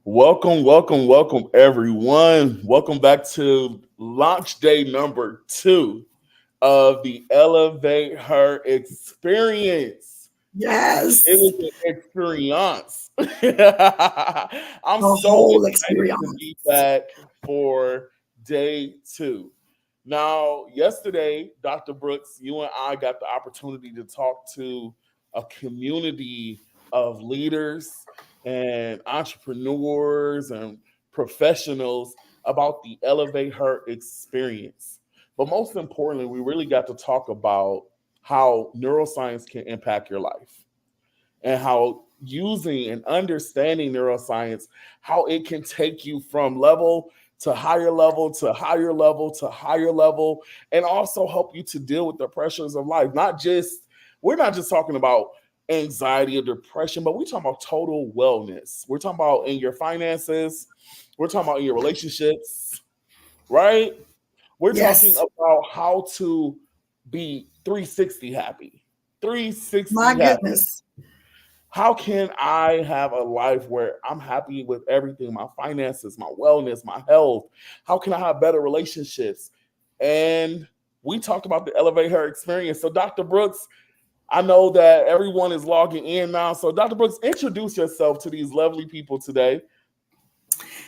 Welcome, everyone. Welcome back to launch day number 2 of the Elevate Her Experience. It Yes, is an experience. I'm the so whole excited to be experience. back for day 2. Now, yesterday, Dr. Brooks, you and I got the opportunity to talk to a community of leaders and entrepreneurs and professionals about the Elevate Her experience. But most importantly, we really got to talk about how neuroscience can impact your life and how using and understanding neuroscience, how it can take you from level to higher level to higher level to higher level, and also help you to deal with the pressures of life. We're not just talking about anxiety or depression, but we're talking about total wellness. We're talking about in your finances, we're talking about in your relationships, right? We're talking Yes, about how to be 360 happy. 360 my happy. goodness. How can I have a life where I'm happy with everything, my finances, my wellness, my health? How can I have better relationships? And we talked about the Elevate Her Experience. So, Dr. Brooks, I know that everyone is logging in now. So, Dr. Brooks, introduce yourself to these lovely people today.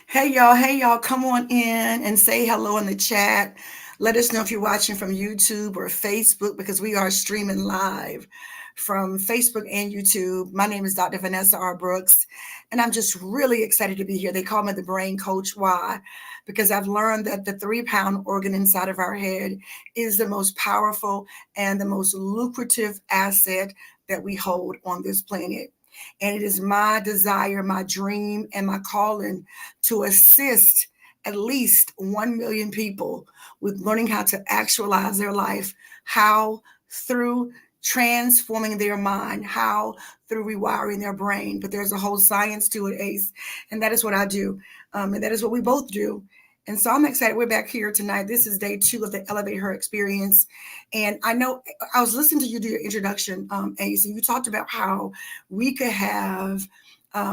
Hey y'all, come on in and say hello in the chat. Let us know if you're watching from YouTube or Facebook because we are streaming live from Facebook and YouTube. My name is Dr. Vanessa R. Brooks, and I'm just really excited to be here. They call me the brain coach. Why? Because I've learned that the 3 pound organ inside of our head is the most powerful and the most lucrative asset that we hold on this planet. And it is my desire, my dream, and my calling to assist at least 1 million people with learning how to actualize their life. How? Through transforming their mind, how? Through rewiring their brain. But there's a whole science to it, Ace. And that is what I do. And that is what we both do. And so I'm excited. We're back here tonight. This is day 2 of the Elevate Her Experience. And I know I was listening to you do your introduction, Ace, and you talked about how we could have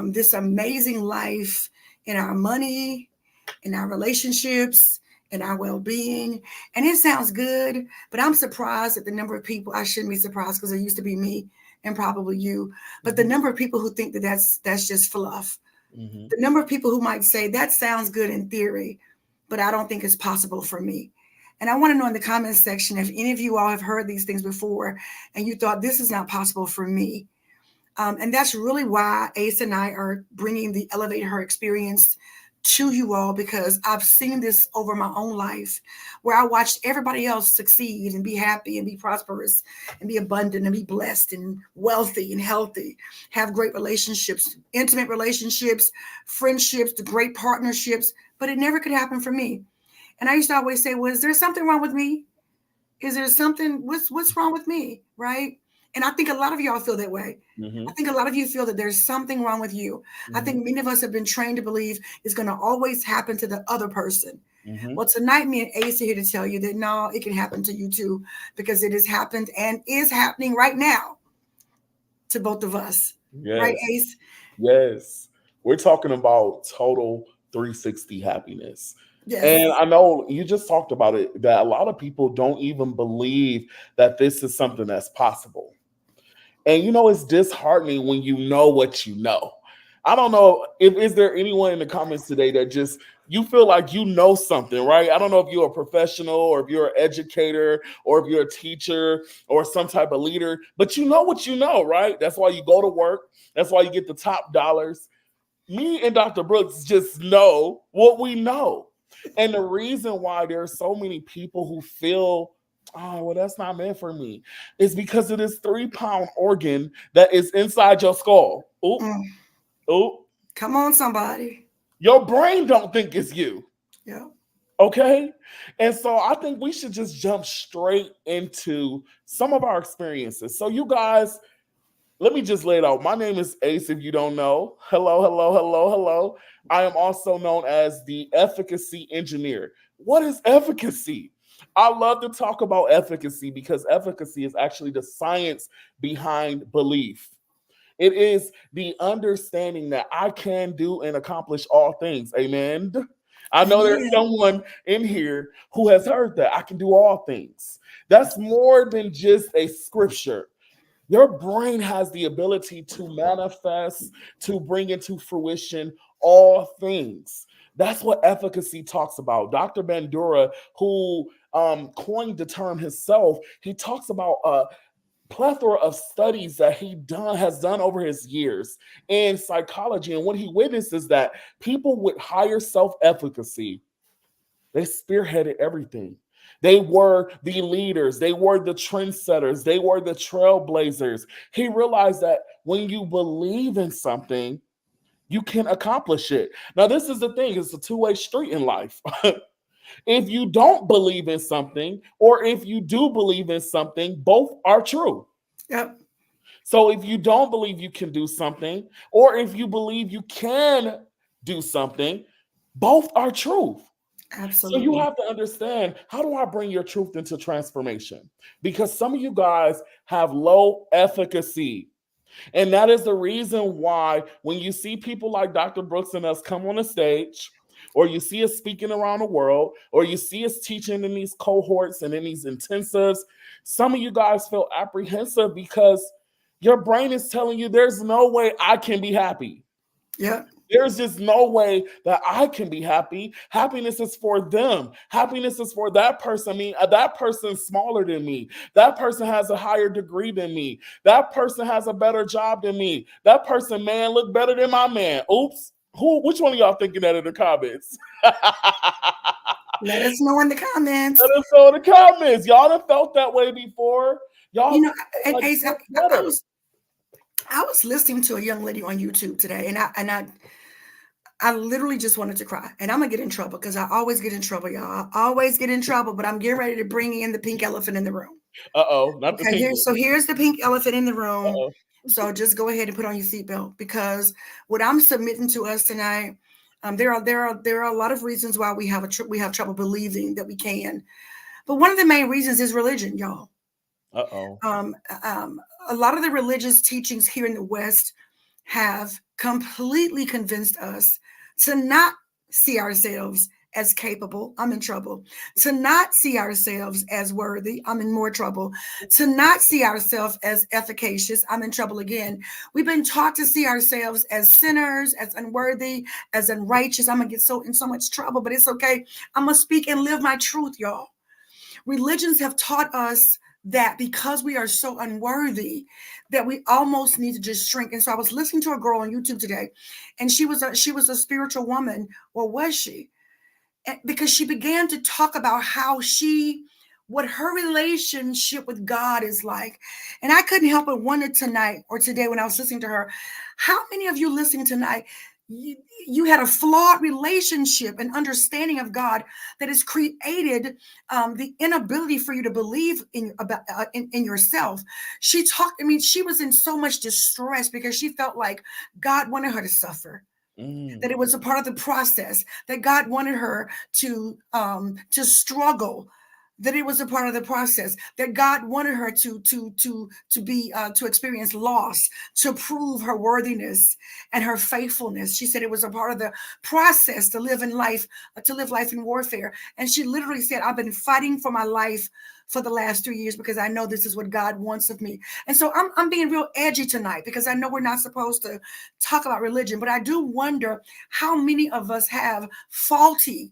this amazing life in our money, in our relationships, in our well-being. And it sounds good, but I'm surprised at the number of people. I shouldn't be surprised because it used to be me and probably you. But the Mhm, number of people who think that that's just fluff. mhm. The number of people who might say that sounds good in theory, but I don't think it's possible for me. And I want to know in the comments section if any of you all have heard these things before and you thought this is not possible for me. And that's really why Ace and I are bringing the Elevate Her Experience to you all, because I've seen this over my own life where I watched everybody else succeed and be happy and be prosperous and be abundant and be blessed and wealthy and healthy, have great relationships, intimate relationships, friendships, the great partnerships, but it never could happen for me. And I used to always say, well, is there something wrong with me? Is there something, what's wrong with me? Right? And I think a lot of y'all feel that way. I Mhm, think a lot of you feel that there's something wrong with you. I mhm, think many of us have been trained to believe it's going to always happen to the other person. mhm. Well, tonight, me and Ace are here to tell you that no, it can happen to you too, because it has happened and is happening right now to both of us. Right, Yes, Ace? yes. We're talking about total 360 happiness. And Yes. I know you just talked about it that a lot of people don't even believe that this is something that's possible. And it's disheartening when you know what you know. I don't know if is there anyone in the comments today that just you feel like you know something, right? I don't know if you're a professional or if you're an educator or if you're a teacher or some type of leader, but you know what you know, right? That's why you go to work. That's why you get the top dollars. Me and Dr. Brooks just know what we know. And the reason why there are so many people who feel, oh, well, that's not meant for me, is because of this 3 pound organ that is inside your skull. Oh, Mm, oh, come on, somebody. your brain don't think it's you. Yeah. Okay. And so I think we should just jump straight into some of our experiences. So, you guys, let me just lay it out. My name is Ace, if you don't know. Hello, hello, hello, hello. I am also known as the efficacy engineer. What is efficacy? I love to talk about efficacy because efficacy is actually the science behind belief. It is the understanding that I can do and accomplish all things. Amen. I know there's Amen. someone in here who has heard that I can do all things. That's more than just a scripture. Your brain has the ability to manifest, to bring into fruition all things. That's what efficacy talks about. Dr. Bandura, who coined the term himself, he talks about a plethora of studies that has done over his years in psychology. And what he witnesses that people with higher self-efficacy, they spearheaded everything. They were the leaders, they were the trendsetters, they were the trailblazers. He realized that when you believe in something, you can accomplish it. Now, this is the thing, it's a two-way street in life. If you don't believe in something, or if you do believe in something, both are true. Yep. So if you don't believe you can do something, or if you believe you can do something, both are truth. So you Absolutely. have to understand, how do I bring your truth into transformation? Because some of you guys have low efficacy. And that is the reason why when you see people like Dr. Brooks and us come on the stage, or you see us speaking around the world, or you see us teaching in these cohorts and in these intensives, some of you guys feel apprehensive because your brain is telling you there's no way I can be happy. Yep. There's just no way that I can be happy. Happiness is for them. Happiness is for that person. I mean, that person's smaller than me. That person has a higher degree than me. That person has a better job than me. That person, man, look better than my man. Oops. Which one of y'all thinking that in the comments? Let Let us know in the comments. us know in the comments. Y'all have felt that way before. You Y'all know, and like Ace, better. I was listening to a young lady on YouTube today, and I literally just wanted to cry. And I'm gonna get in trouble because I always get in trouble, y'all. I always get in trouble, but I'm getting ready to bring in the pink elephant in the room. Uh-oh, not the Okay, pink one. here's the pink elephant in the room. Uh-oh. So just go ahead and put on your seatbelt, because what I'm submitting to us tonight, there are a lot of reasons why we have trouble believing that we can. But one of the main reasons is religion, y'all. Uh-oh. Um, um, a lot of the religious teachings here in the West have completely convinced us to not see ourselves as capable. I'm in trouble. To not see ourselves as worthy. I'm in more trouble. To not see ourselves as efficacious. I'm in trouble again. We've been taught to see ourselves as sinners, as unworthy, as unrighteous. I'm gonna get in so much trouble, but it's okay. I'm gonna speak and live my truth, y'all. Religions have taught us that because we are so unworthy, that we almost need to just shrink. And so I was listening to a girl on YouTube today, and she was a spiritual woman, or was she? Because she began to talk about what her relationship with God is like. And I couldn't help but wonder tonight or today when I was listening to her, how many of you listening tonight, you had a flawed relationship and understanding of God that has created the inability for you to believe in yourself. She talked. I mean, she was in so much distress because she felt like God wanted her to suffer, that it was a part of the process, that God wanted her to struggle, that it was a part of the process, that God wanted her to experience loss, to prove her worthiness and her faithfulness. She said it was a part of the process to live life in warfare. And she literally said, I've been fighting for my life for the last 3 years because I know this is what God wants of me. And so I'm being real edgy tonight because I know we're not supposed to talk about religion, but I do wonder how many of us have faulty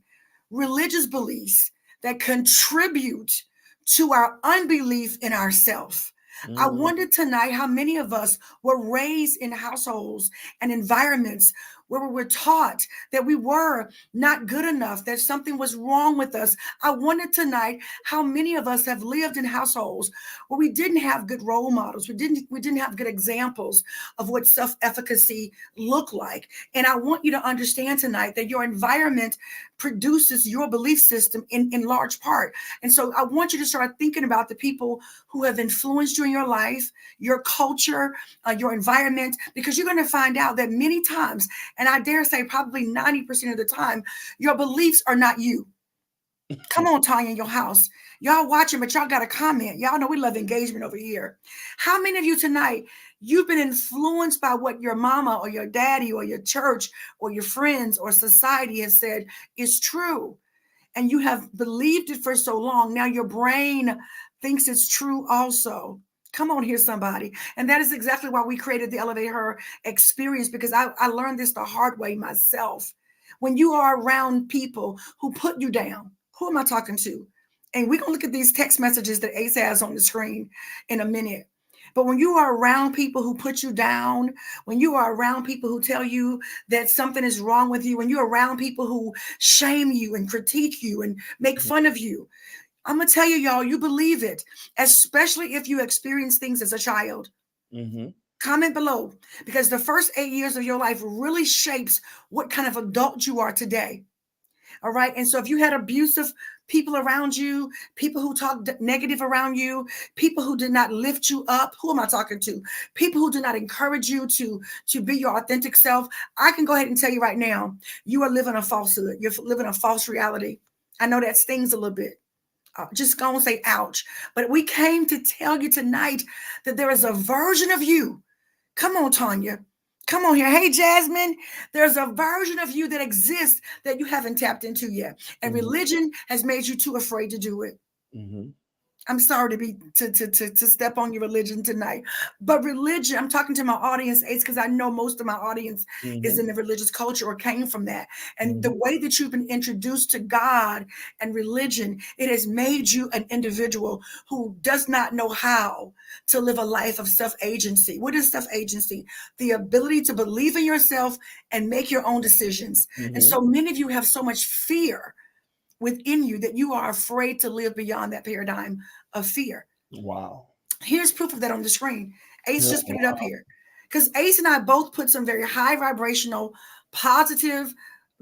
religious beliefs that contribute to our unbelief in ourselves. I wonder tonight how many of us were raised in households and environments where we were taught that we were not good enough, that something was wrong with us. I wonder tonight how many of us have lived in households where we didn't have good role models. We didn't have good examples of what self-efficacy looked like. And I want you to understand tonight that your environment produces your belief system in large part. And so I want you to start thinking about the people who have influenced you in your life, your culture, your environment, because you're going to find out that many times, and I dare say probably 90% of the time, your beliefs are not you. Come on, Tanya, in your house. Y'all watching, but y'all got a comment. Y'all know we love engagement over here. How many of you tonight, You've been influenced by what your mama or your daddy or your church or your friends or society has said is true. And you have believed it for so long. Now your brain thinks it's true also. Come on here, somebody. And that is exactly why we created the Elevate Her experience, because I learned this the hard way myself. When you are around people who put you down, who am I talking to? And we're going to look at these text messages that Ace has on the screen in a minute. But when you are around people who put you down, when you are around people who tell you that something is wrong with you, when you're around people who shame you and critique you and make fun of you, I'm going to tell you, y'all, you believe it, especially if you experience things as a child. Mm-hmm. Comment below, because the first 8 years of your life really shapes what kind of adult you are today. All right. And so if you had abusive people around you, people who talked negative around you, people who did not lift you up, who am I talking to? People who do not encourage you to be your authentic self. I can go ahead and tell you right now, you are living a falsehood. You're living a false reality. I know that stings a little bit. Just gonna say ouch. But we came to tell you tonight that there is a version of you. Come on, Tanya. Come on here. Hey, Jasmine. There's a version of you that exists that you haven't tapped into yet. And Mm-hmm. religion has made you too afraid to do it. Mm-hmm. I'm sorry to step on your religion tonight, but religion. I'm talking to my audience, Ace, because I know most of my audience is Mm-hmm. in the religious culture or came from that. And Mm-hmm. the way that you've been introduced to God and religion, it has made you an individual who does not know how to live a life of self-agency. What is self-agency? The ability to believe in yourself and make your own decisions. And Mm-hmm. so many of you have so much fear within you that you are afraid to live beyond that paradigm of fear. Wow. Here's proof of that on the screen. Ace Yeah. just put it up here. Because Ace and I both put some very high vibrational, positive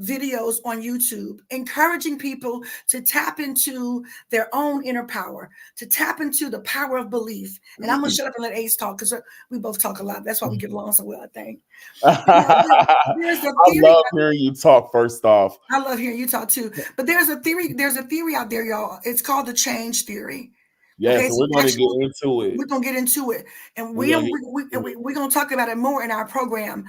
videos on YouTube, encouraging people to tap into their own inner power, to tap into the power of belief. And I'm going to shut up and let Ace talk because we both talk a lot. That's why we get along so well, I think. But yeah, there's a I theory. love hearing you talk first off. I love hearing you talk too. But there's a theory out there, y'all. It's called the change theory. Okay, Yes, it's we're an going to get actual, into it. we're gonna get into it, and We're going to get into we're gonna talk about it more in our program.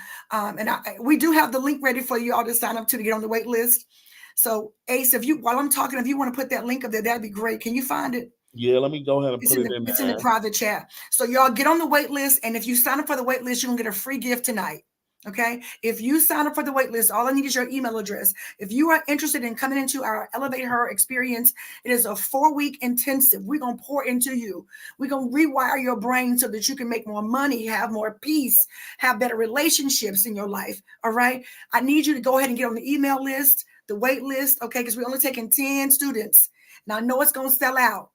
We do have the link ready for you all to sign up to get on the wait list. So Ace, if you while I'm talking, if you want to put that link up there, that'd be great. Can you find it? Yeah, let me go ahead and put it in It's in the there. private chat. So y'all get on the wait list, and if you sign up for the wait list, you're gonna get a free gift tonight. Okay. If you sign up for the wait list, all I need is your email address. If you are interested in coming into our Elevate Her experience, it is a 4-week intensive. We're gonna pour into you. We're gonna rewire your brain so that you can make more money, have more peace, have better relationships in your life. All right. I need you to go ahead and get on the email list, the wait list, okay, because we're only taking 10 students. Now I know it's gonna sell out.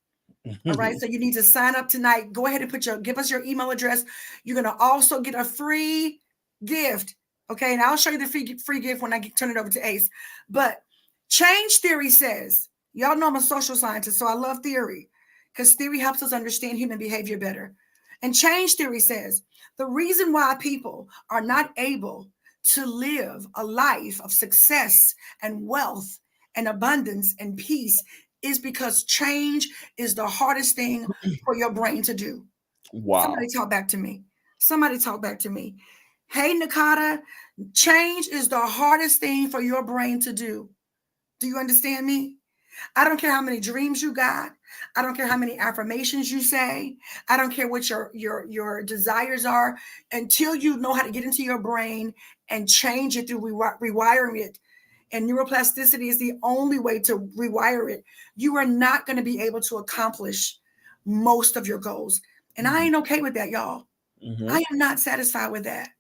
All right, so you need to sign up tonight. Go ahead and give us your email address. You're gonna also get a free gift. Okay, and I'll show you the free gift when I turn it over to Ace. But change theory says, y'all know I'm a social scientist, so I love theory because theory helps us understand human behavior better. And change theory says the reason why people are not able to live a life of success and wealth and abundance and peace is because change is the hardest thing for your brain to do. Somebody Wow. talk back to me. Somebody talk back to me. Hey, Nakata, change is the hardest thing for your brain to do. Do you understand me? I don't care how many dreams you got. I don't care how many affirmations you say. I don't care what your desires are until you know how to get into your brain and change it through rewiring it. And neuroplasticity is the only way to rewire it. You are not going to be able to accomplish most of your goals. And I ain't okay with that, y'all. Mm-hmm. I am not satisfied with that.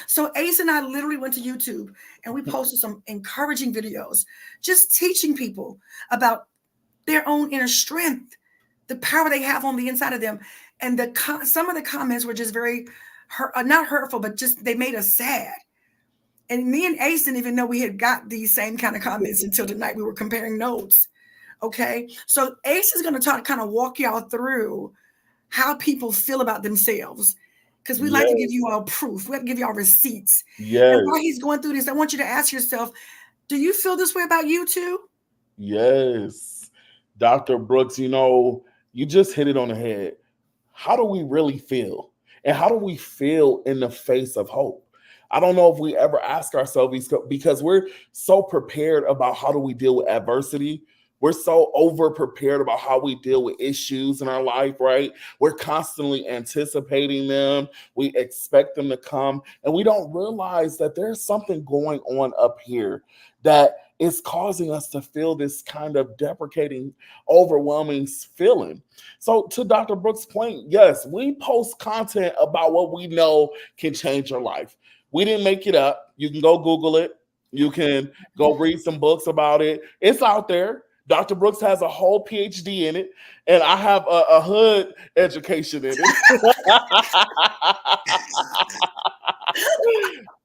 So Ace and I literally went to YouTube and we posted some encouraging videos, just teaching people about their own inner strength, the power they have on the inside of them. And some of the comments were just very not hurtful, but just they made us sad. And me and Ace didn't even know we had got these same kind of comments until tonight. We were comparing notes. Okay. So Ace is going to kind of walk y'all through how people feel about themselves. Because we like to give Yes. you all proof. We have to give you all receipts. And while Yes. he's going through this, I want you to ask yourself, do you feel this way about you too? Yes. Dr. Brooks, you just hit it on the head. How do we really feel? And how do we feel in the face of hope? I don't know if we ever ask ourselves, because we're so prepared about how do we deal with adversity. We're so over prepared about how we deal with issues in our life, right? We're constantly anticipating them. We expect them to come, and we don't realize that there's something going on up here that is causing us to feel this kind of deprecating, overwhelming feeling. So, to Dr. Brooks' point, yes, we post content about what we know can change your life. We didn't make it up. You can go Google it. You can go read some books about it. It's out there. Dr. Brooks has a whole PhD in it, and I have a hood education in it.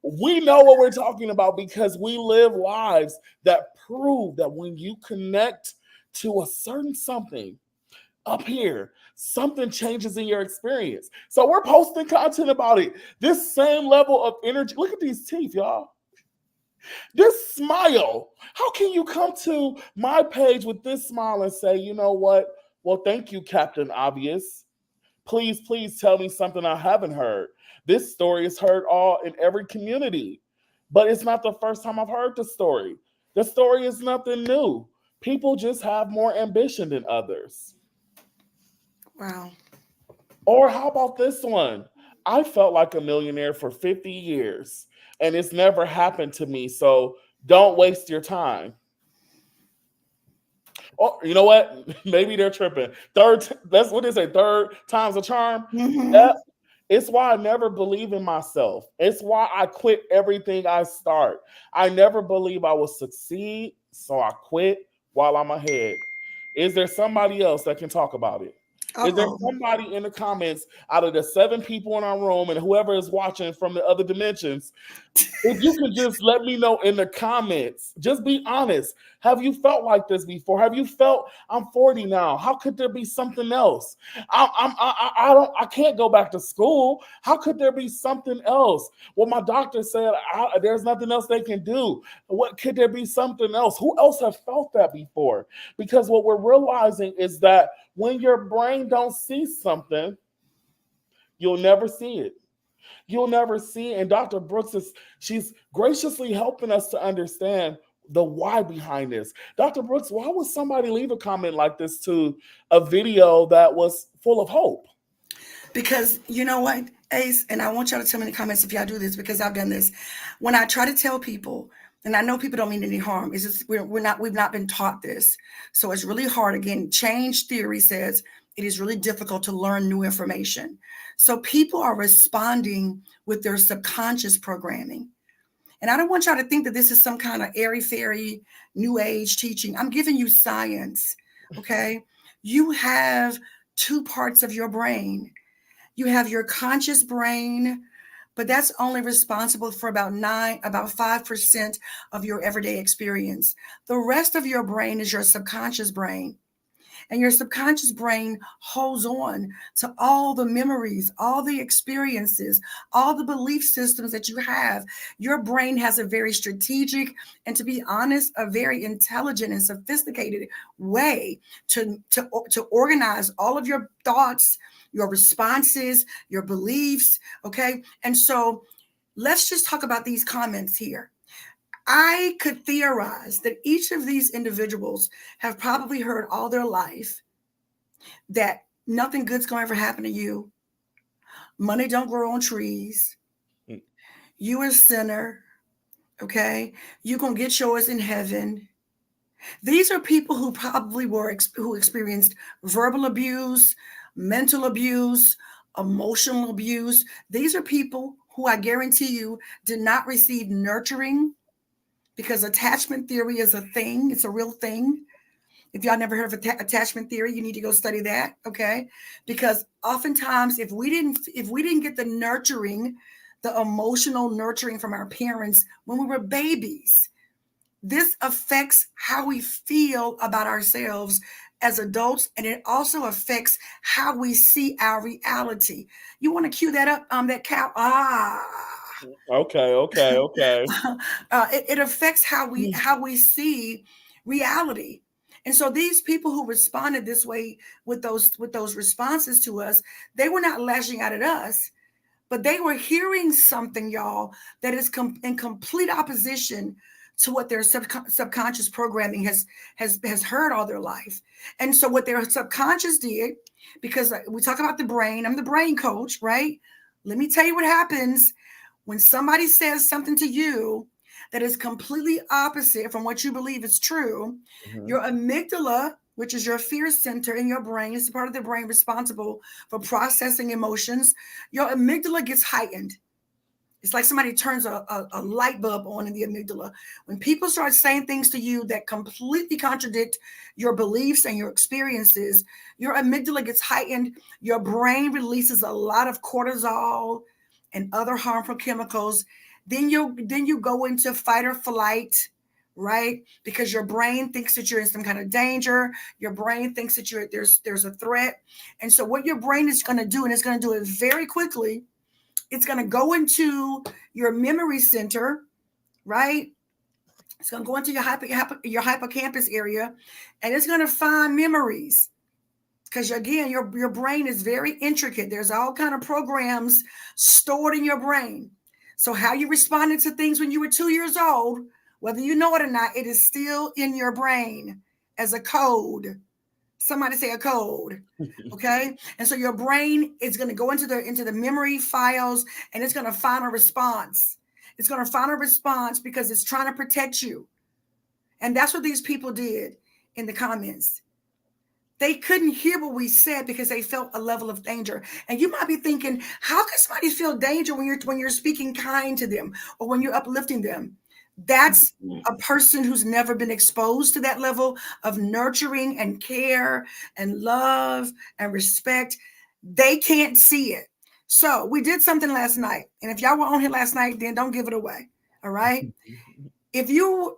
We know what we're talking about because we live lives that prove that when you connect to a certain something up here, something changes in your experience. So we're posting content about it. This same level of energy. Look at these teeth, y'all. This smile. How can you come to my page with this smile and say, you know what? Well, thank you, Captain Obvious. Please, please tell me something I haven't heard. This story is heard all in every community, but it's not the first time I've heard the story. The story is nothing new. People just have more ambition than others. Wow. Or how about this one? I felt like a millionaire for 50 years and it's never happened to me. So don't waste your time. Oh, you know what? Maybe they're tripping. That's what they say. Third time's a charm. Mm-hmm. That, it's why I never believe in myself. It's why I quit everything I start. I never believe I will succeed, so I quit while I'm ahead. Is there somebody else that can talk about it? Is there Uh-oh. somebody in the comments out of the 7 people in our room and whoever is watching from the other dimensions, if you can just let me know in the comments, just be honest. Have you felt like this before? Have you felt I'm 40 now? How could there be something else? I don't. I can't go back to school. How could there be something else? Well, my doctor said there's nothing else they can do. What could there be something else? Who else have felt that before? Because what we're realizing is that when your brain don't see something, you'll never see it. You'll never see. And Dr. Brooks she's graciously helping us to understand the why behind this. Dr. Brooks, why would somebody leave a comment like this to a video that was full of hope? Because you know what, Ace, and I want y'all to tell me in the comments if y'all do this because I've done this. When I try to tell people, and I know people don't mean any harm, it's just we've not been taught this. So it's really hard. Again, change theory says it is really difficult to learn new information. So people are responding with their subconscious programming. And I don't want y'all to think that this is some kind of airy fairy new age teaching. I'm giving you science. Okay. You have two parts of your brain. You have your conscious brain, but that's only responsible for about 5% of your everyday experience. The rest of your brain is your subconscious brain. And your subconscious brain holds on to all the memories, all the experiences, all the belief systems that you have. Your brain has a very strategic and, to be honest, a very intelligent and sophisticated way to organize all of your thoughts, your responses, your beliefs. Okay. And so let's just talk about these comments here. I could theorize that each of these individuals have probably heard all their life that nothing good's going to ever happen to you. Money don't grow on trees. You a sinner. Okay. You're going to get yours in heaven. These are people who probably who experienced verbal abuse, mental abuse, emotional abuse. These are people who I guarantee you did not receive nurturing, because attachment theory is a thing. It's a real thing. If y'all never heard of attachment theory, you need to go study that, okay? Because oftentimes, if we didn't get the nurturing, the emotional nurturing from our parents when we were babies, this affects how we feel about ourselves as adults, and it also affects how we see our reality. You want to cue that up, that cow? Okay, okay, okay. It affects how we see reality. And so these people who responded this way with those responses to us, they were not lashing out at us. but they were hearing something, y'all, that is in complete opposition to what their subconscious programming has heard all their life. And so what their subconscious did, because we talk about the brain, I'm the brain coach, right? Let me tell you what happens when somebody says something to you that is completely opposite from what you believe is true. Your amygdala, which is your fear center in your brain, is the part of the brain responsible for processing emotions. Your amygdala gets heightened. It's like somebody turns a light bulb on in the amygdala. When people start saying things to you that completely contradict your beliefs and your experiences, your amygdala gets heightened. Your brain releases a lot of cortisol and other harmful chemicals. Then you go into fight or flight, right? Because your brain thinks that you're in some kind of danger. Your brain thinks that there's a threat. And so what your brain is going to do, and it's going to do it very quickly, it's going to go into your memory center, right? It's going to go into your hippocampus area, and it's going to find memories. Because again, your brain is very intricate. There's all kind of programs stored in your brain. So how you responded to things when you were 2 years old, whether you know it or not, it is still in your brain as a code. Somebody say a code. Okay. And so your brain is going to go into the memory files, and it's going to find a response. It's going to find a response because it's trying to protect you. And that's what these people did in the comments. They couldn't hear what we said because they felt a level of danger. And you might be thinking, how can somebody feel danger when you're speaking kind to them or when you're uplifting them? That's a person who's never been exposed to that level of nurturing and care and love and respect. They can't see it. So we did something last night. And if y'all were on here last night, then don't give it away. All right. If you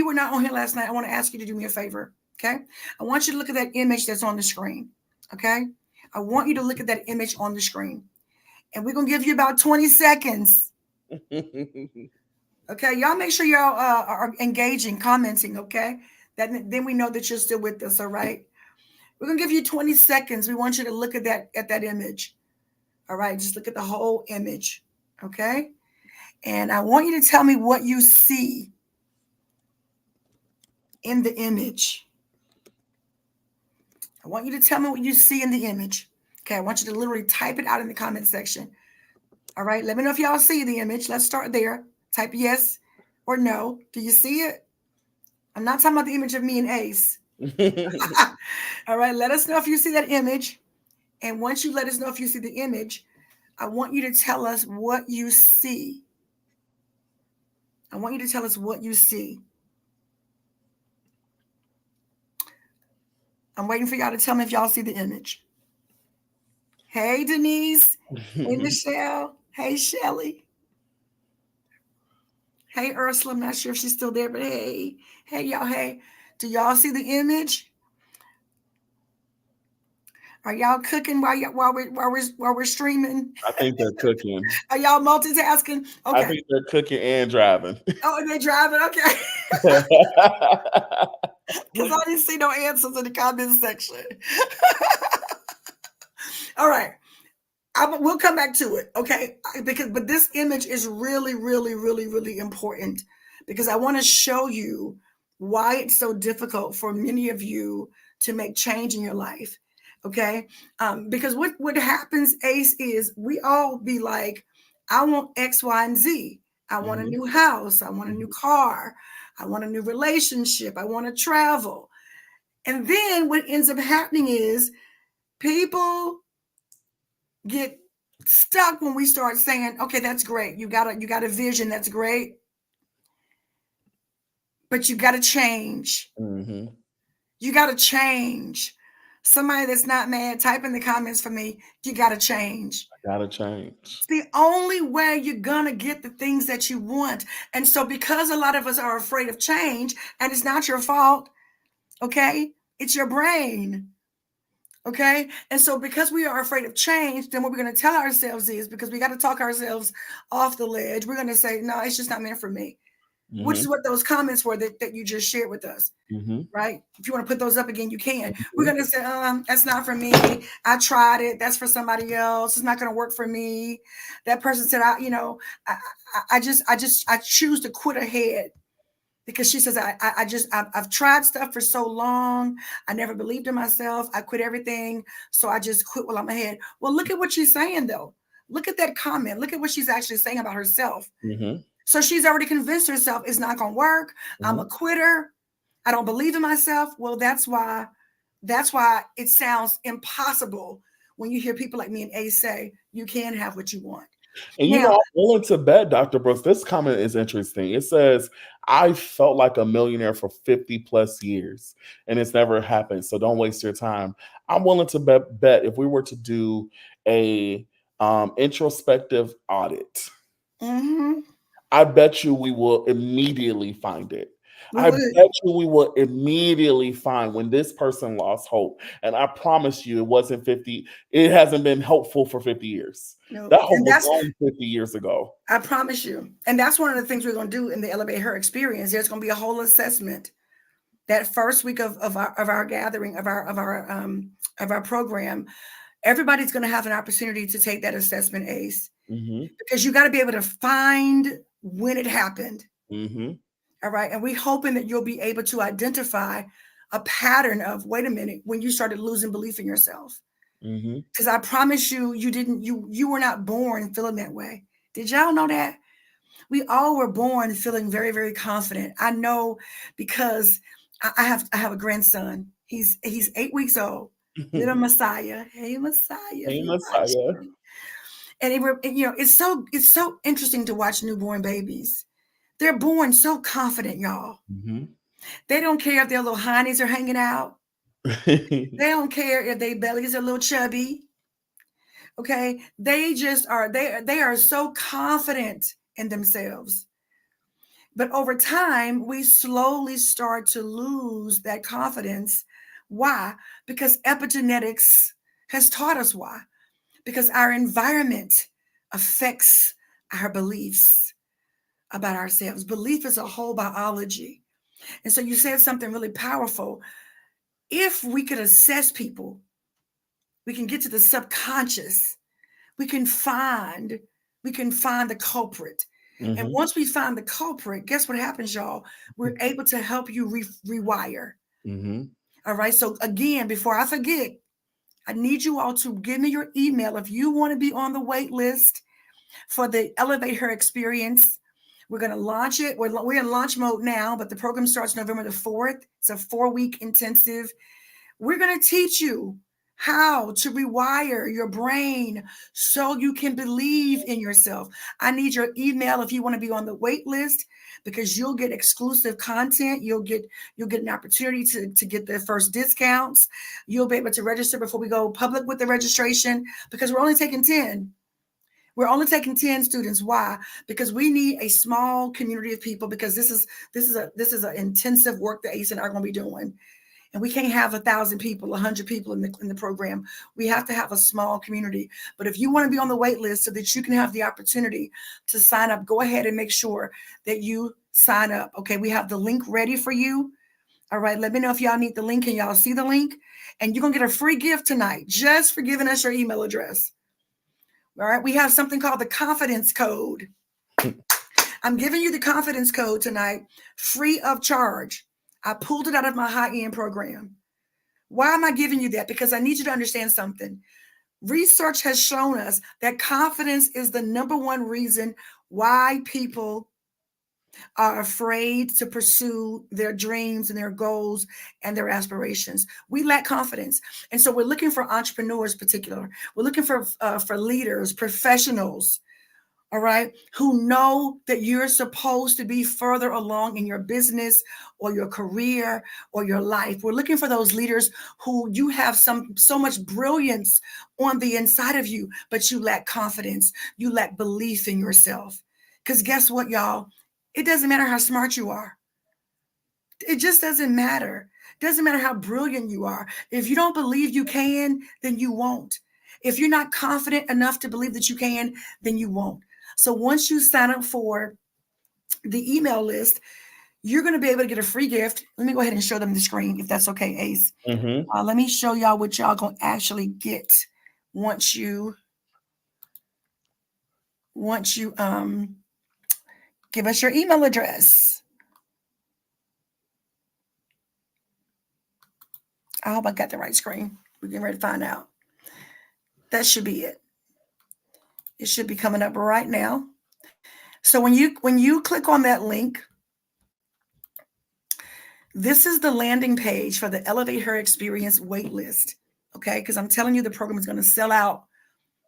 were not on here last night, I want to ask you to do me a favor. Okay. I want you to look at that image that's on the screen. Okay. I want you to look at that image on the screen. And we're going to give you about 20 seconds. Okay, y'all make sure y'all are engaging, commenting, okay? Then we know that you're still with us, all right? We're going to give you 20 seconds. We want you to look at that image. All right, just look at the whole image, okay? And I want you to tell me what you see in the image. I want you to tell me what you see in the image. Okay, I want you to literally type it out in the comment section. All right, let me know if y'all see the image. Let's start there. Type yes or no. Do you see it? I'm not talking about the image of me and Ace. All right, let us know if you see that image. And once you let us know if you see the image, I want you to tell us what you see. I want you to tell us what you see. I'm waiting for y'all to tell me if y'all see the image. Hey, Denise. Hey, Michelle. Hey, Shelly. Hey, Ursula. I'm not sure if she's still there, but hey. Hey, y'all. Hey. Do y'all see the image? Are y'all cooking while we're streaming? I think they're cooking. Are y'all multitasking? Okay. I think they're cooking and driving. Oh, they're driving. Okay. Because I didn't see no answers in the comment section. All right. We'll come back to it, okay? But this image is really, really, really, really important because I want to show you why it's so difficult for many of you to make change in your life, okay? Because what happens, Ace, is we all be like, I want X, Y, and Z. I want a new house. I want a new car. I want a new relationship. I want to travel. And then what ends up happening is people get stuck when we start saying, okay, that's great. You got a vision. That's great. But you got to change. Mm-hmm. You got to change. Somebody that's not mad, type in the comments for me. You got to change. I got to change. It's the only way you're going to get the things that you want. And so because a lot of us are afraid of change, and it's not your fault, okay? It's your brain. Okay. And so because we are afraid of change, then what we're going to tell ourselves is, because we got to talk ourselves off the ledge, we're going to say, no, it's just not meant for me. which Mm-hmm. is what those comments were that you just shared with us. Mm-hmm. Right? If you want to put those up again, you can. We're Mm-hmm. gonna say, that's not for me. I tried it. That's for somebody else. It's not gonna work for me. That person said, I choose to quit ahead because she says, I've tried stuff for so long. I never believed in myself. I quit everything, so I just quit while I'm ahead. Well, look at what she's saying though. Look at that comment. Look at what she's actually saying about herself. Mm-hmm. So she's already convinced herself it's not gonna work. I'm a quitter. I don't believe in myself. Well, that's why it sounds impossible when you hear people like me and Ace say you can have what you want. And Now, I'm willing to bet, Dr. Brooks, this comment is interesting. It says, I felt like a millionaire for 50 plus years and it's never happened. So don't waste your time. I'm willing to bet if we were to do a introspective audit, mm-hmm, I bet you we will immediately find it. we I would. bet you we will immediately find when this person lost hope. And I promise you, it wasn't 50, it hasn't been hopeful for 50 years. No, That hope and was that's gone 50 years ago. I promise you. And that's one of the things we're going to do in the Elevate Her Experience. There's going to be a whole assessment that first week of our gathering of our program. Everybody's going to have an opportunity to take that assessment, Ace, Mm-hmm. because you got to be able to find when it happened. Mm-hmm. All right. And we're hoping that you'll be able to identify a pattern of, wait a minute, when you started losing belief in yourself. Mm-hmm. Because I promise you, you were not born feeling that way. Did y'all know that? We all were born feeling very, very confident. I know because I have a grandson. He's 8 weeks old. Little Messiah. Hey Messiah, if Hey, you're Messiah. watching. And it's so interesting to watch newborn babies. They're born so confident, y'all. Mm-hmm. They don't care if their little hiney's are hanging out. They don't care if their bellies are a little chubby. Okay. They just are, they are so confident in themselves. But over time, we slowly start to lose that confidence. Why? Because epigenetics has taught us why. Because our environment affects our beliefs about ourselves. Belief is a whole biology. And so you said something really powerful. If we could assess people, we can get to the subconscious. We can find the culprit. And Mm-hmm. once we find the culprit, guess what happens, y'all? We're able to help you rewire. Mm-hmm. All right. So again, before I forget, I need you all to give me your email if you want to be on the wait list for the Elevate Her Experience. We're going to launch it. We're in launch mode now, but the program starts November the 4th. It's a 4-week intensive. We're going to teach you how to rewire your brain so you can believe in yourself. I need your email if you want to be on the wait list because you'll get exclusive content. You'll get an opportunity to get the first discounts. You'll be able to register before we go public with the registration because we're only taking 10. We're only taking 10 students. Why? Because we need a small community of people because this is an intensive work that Ace and I are going to be doing. And we can't have 1,000 people, 100 people in the program. We have to have a small community. But if you want to be on the wait list so that you can have the opportunity to sign up, go ahead and make sure that you sign up. Okay, we have the link ready for you. All right, let me know if y'all need the link. Can y'all see the link? And you're going to get a free gift tonight just for giving us your email address. All right, we have something called the confidence code. I'm giving you the confidence code tonight, free of charge. I pulled it out of my high-end program. Why am I giving you that? Because I need you to understand something. Research has shown us that confidence is the number one reason why people are afraid to pursue their dreams and their goals and their aspirations. We lack confidence. And so we're looking for entrepreneurs, particular. We're looking for leaders, professionals, all right, who know that you're supposed to be further along in your business or your career or your life. We're looking for those leaders who you have so much brilliance on the inside of you, but you lack confidence. You lack belief in yourself. Because guess what, y'all? It doesn't matter how smart you are. It just doesn't matter. It doesn't matter how brilliant you are. If you don't believe you can, then you won't. If you're not confident enough to believe that you can, then you won't. So once you sign up for the email list, you're going to be able to get a free gift. Let me go ahead and show them the screen if that's okay, Ace. Mm-hmm. Let me show y'all what y'all going to actually get once you give us your email address. I hope I got the right screen. We're getting ready to find out. That should be it. It should be coming up right now. So when you click on that link, this is the landing page for the Elevate Her Experience waitlist. Okay, because I'm telling you the program is going to sell out,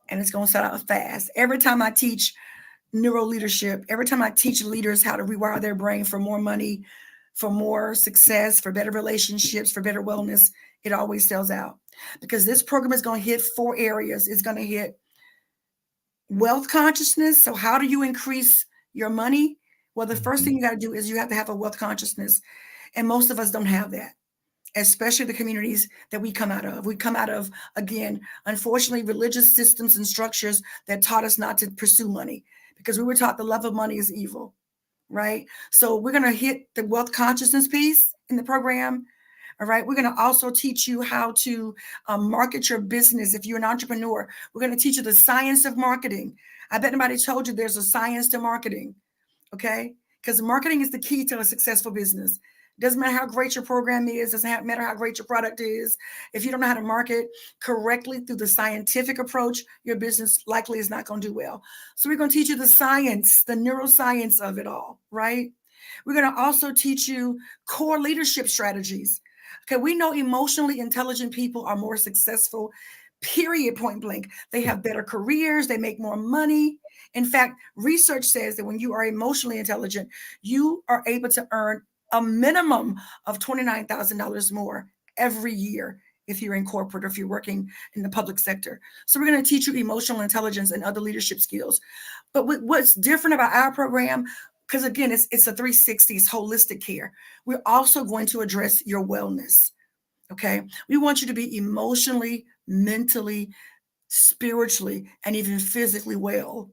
and it's going to sell out fast. Every time I teach neuro leadership, every time I teach leaders how to rewire their brain for more money, for more success, for better relationships, for better wellness, it always sells out. Because this program is going to hit 4 areas. It's going to hit wealth consciousness. So how do you increase your money? Well, the first thing you got to do is you have to have a wealth consciousness. And most of us don't have that, especially the communities that we come out of. We come out of, again, unfortunately, religious systems and structures that taught us not to pursue money because we were taught the love of money is evil, right? So we're going to hit the wealth consciousness piece in the program. All right. We're going to also teach you how to market your business. If you're an entrepreneur, we're going to teach you the science of marketing. I bet nobody told you there's a science to marketing. Okay. Because marketing is the key to a successful business. Doesn't matter how great your program is. Doesn't matter how great your product is. If you don't know how to market correctly through the scientific approach, your business likely is not going to do well. So we're going to teach you the science, the neuroscience of it all, right? We're going to also teach you core leadership strategies. Okay, we know emotionally intelligent people are more successful, period, point blank. They have better careers, they make more money. In fact, research says that when you are emotionally intelligent, you are able to earn a minimum of $29,000 more every year if you're in corporate or if you're working in the public sector. So we're going to teach you emotional intelligence and other leadership skills. But what's different about our program, because again, it's a 360s holistic care. We're also going to address your wellness. Okay. We want you to be emotionally, mentally, spiritually, and even physically well.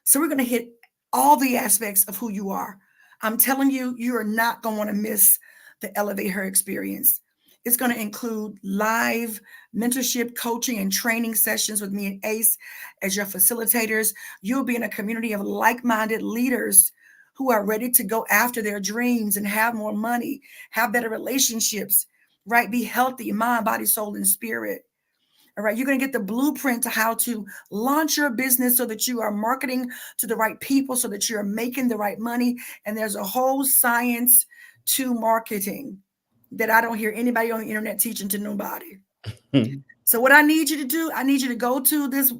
So we're going to hit all the aspects of who you are. I'm telling you, you are not going to want to miss the Elevate Her experience. It's going to include live mentorship, coaching, and training sessions with me and Ace as your facilitators. You'll be in a community of like-minded leaders who are ready to go after their dreams and have more money, have better relationships, right? Be healthy, mind, body, soul, and spirit. All right. You're going to get the blueprint to how to launch your business so that you are marketing to the right people, so that you're making the right money. And there's a whole science to marketing that I don't hear anybody on the internet teaching to nobody. So what I need you to do, I need you to go to this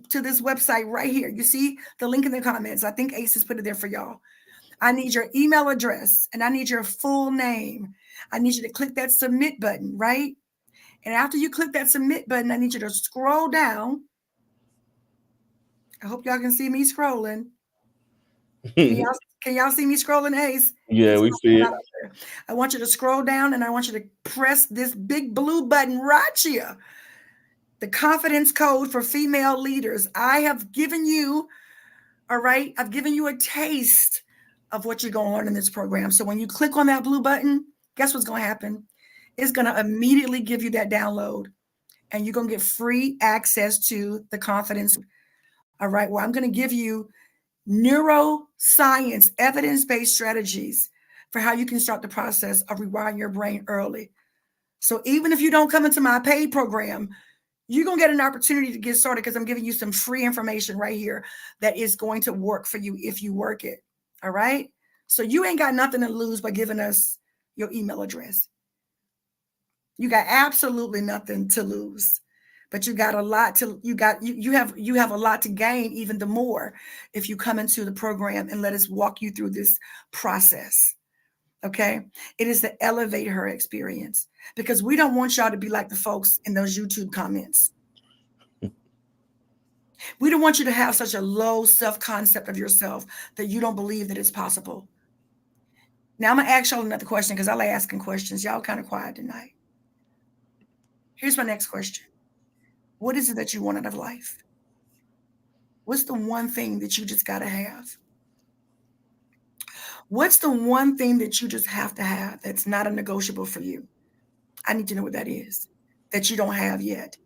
website right here. You see the link in the comments. I think Ace has put it there for y'all. I need your email address and I need your full name. I need you to click that submit button, right? And after you click that submit button, I need you to scroll down. I hope y'all can see me scrolling. Can y'all see me scrolling, Ace? Yeah, we see it. I want you to scroll down and I want you to press this big blue button right here. The confidence code for female leaders. I have given you, all right, I've given you a taste of what you're going to learn in this program. So when you click on that blue button, guess what's going to happen? It's going to immediately give you that download and you're going to get free access to the confidence. All right, well, I'm going to give you neuroscience, evidence-based strategies for how you can start the process of rewiring your brain early. So even if you don't come into my paid program, you're going to get an opportunity to get started because I'm giving you some free information right here that is going to work for you if you work it. All right. So you ain't got nothing to lose by giving us your email address. You got absolutely nothing to lose, but you got a lot to, you have a lot to gain even the more if you come into the program and let us walk you through this process. Okay. It is the Elevate Her experience because we don't want y'all to be like the folks in those YouTube comments. We don't want you to have such a low self-concept of yourself that you don't believe that it's possible. Now I'm going to ask y'all another question because I like asking questions. Y'all kind of quiet tonight. Here's my next question. What is it that you want out of life? What's the one thing that you just got to have? What's the one thing that you just have to have that's not a negotiable for you? I need to know what that is that you don't have yet.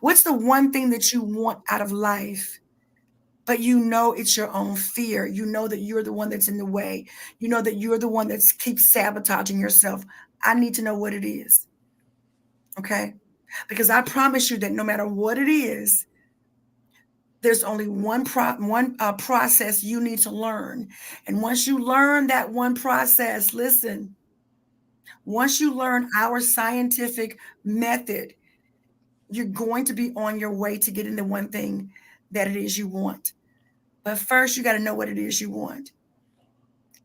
What's the one thing that you want out of life, but you know it's your own fear? You know that you're the one that's in the way. You know that you're the one that keeps sabotaging yourself. I need to know what it is. Okay? Because I promise you that no matter what it is, there's only one process you need to learn. And once you learn that one process, listen, once you learn our scientific method, you're going to be on your way to getting the one thing that it is you want. But first, you got to know what it is you want.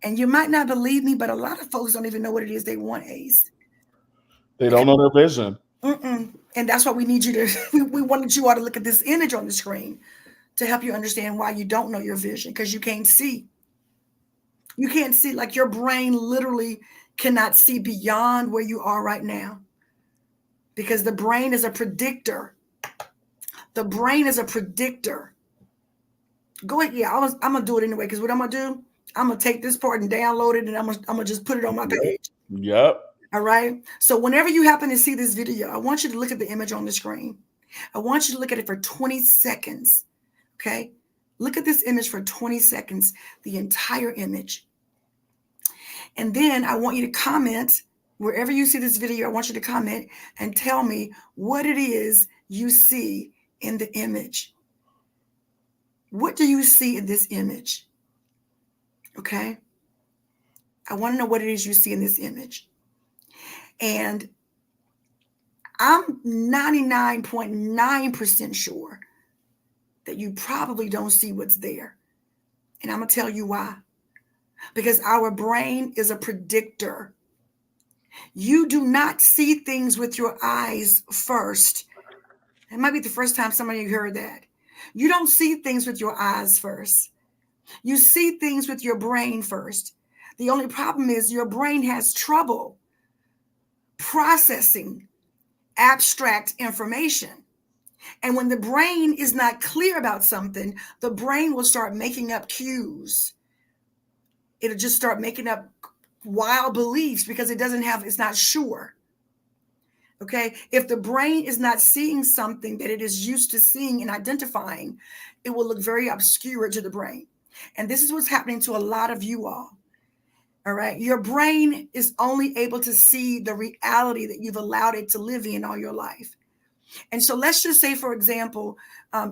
And you might not believe me, but a lot of folks don't even know what it is they want, Ace. They don't know their vision. And that's why we need you to, we wanted you all to look at this image on the screen to help you understand why you don't know your vision, because you can't see. You can't see, like your brain literally cannot see beyond where you are right now, because the brain is a predictor. The brain is a predictor. Go ahead. Yeah, I'm going to do it anyway, because what I'm going to do, I'm going to take this part and download it, and I'm going to just put it on my page. Yep. All right. So whenever you happen to see this video, I want you to look at the image on the screen. I want you to look at it for 20 seconds. Okay. Look at this image for 20 seconds, the entire image. And then I want you to comment wherever you see this video. I want you to comment and tell me what it is you see in the image. What do you see in this image? Okay. I want to know what it is you see in this image. And I'm 99.9% sure that you probably don't see what's there. And I'm going to tell you why. Because our brain is a predictor. You do not see things with your eyes first. It might be the first time somebody heard that. You don't see things with your eyes first. You see things with your brain first. The only problem is your brain has trouble processing abstract information. And when the brain is not clear about something, the brain will start making up cues. It'll just start making up wild beliefs because it's not sure. Okay. If the brain is not seeing something that it is used to seeing and identifying, it will look very obscure to the brain. And this is what's happening to a lot of you all. All right. Your brain is only able to see the reality that you've allowed it to live in all your life. And so let's just say, for example,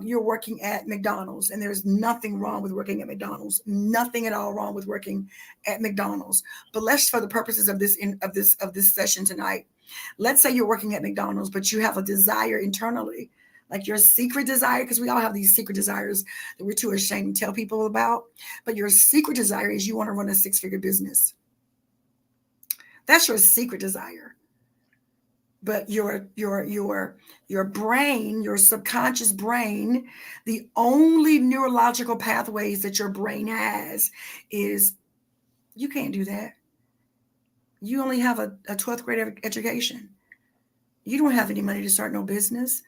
you're working at McDonald's, and there's nothing wrong with working at McDonald's, nothing at all wrong with working at McDonald's. But let's, for the purposes of this session tonight, let's say you're working at McDonald's, but you have a desire internally, like your secret desire, because we all have these secret desires that we're too ashamed to tell people about. But your secret desire is you want to run a 6-figure business. That's your secret desire. But your brain, your subconscious brain, the only neurological pathways that your brain has is you can't do that. You only have a 12th grade education. You don't have any money to start no business.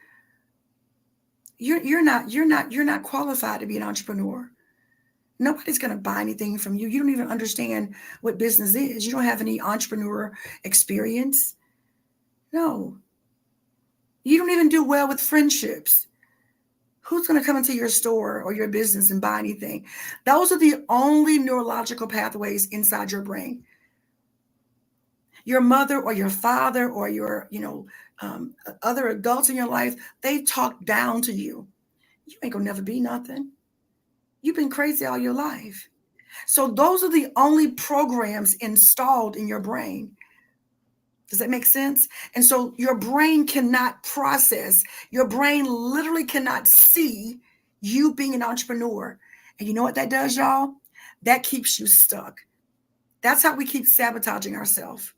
You're not qualified to be an entrepreneur. Nobody's going to buy anything from you. You don't even understand what business is. You don't have any entrepreneur experience. No. You don't even do well with friendships. Who's going to come into your store or your business and buy anything? Those are the only neurological pathways inside your brain. Your mother or your father or your, other adults in your life, they talk down to you. You ain't gonna never be nothing. You've been crazy all your life. So those are the only programs installed in your brain. Does that make sense? And so your brain cannot process. Your brain literally cannot see you being an entrepreneur. And you know what that does, y'all? That keeps you stuck. That's how we keep sabotaging ourselves.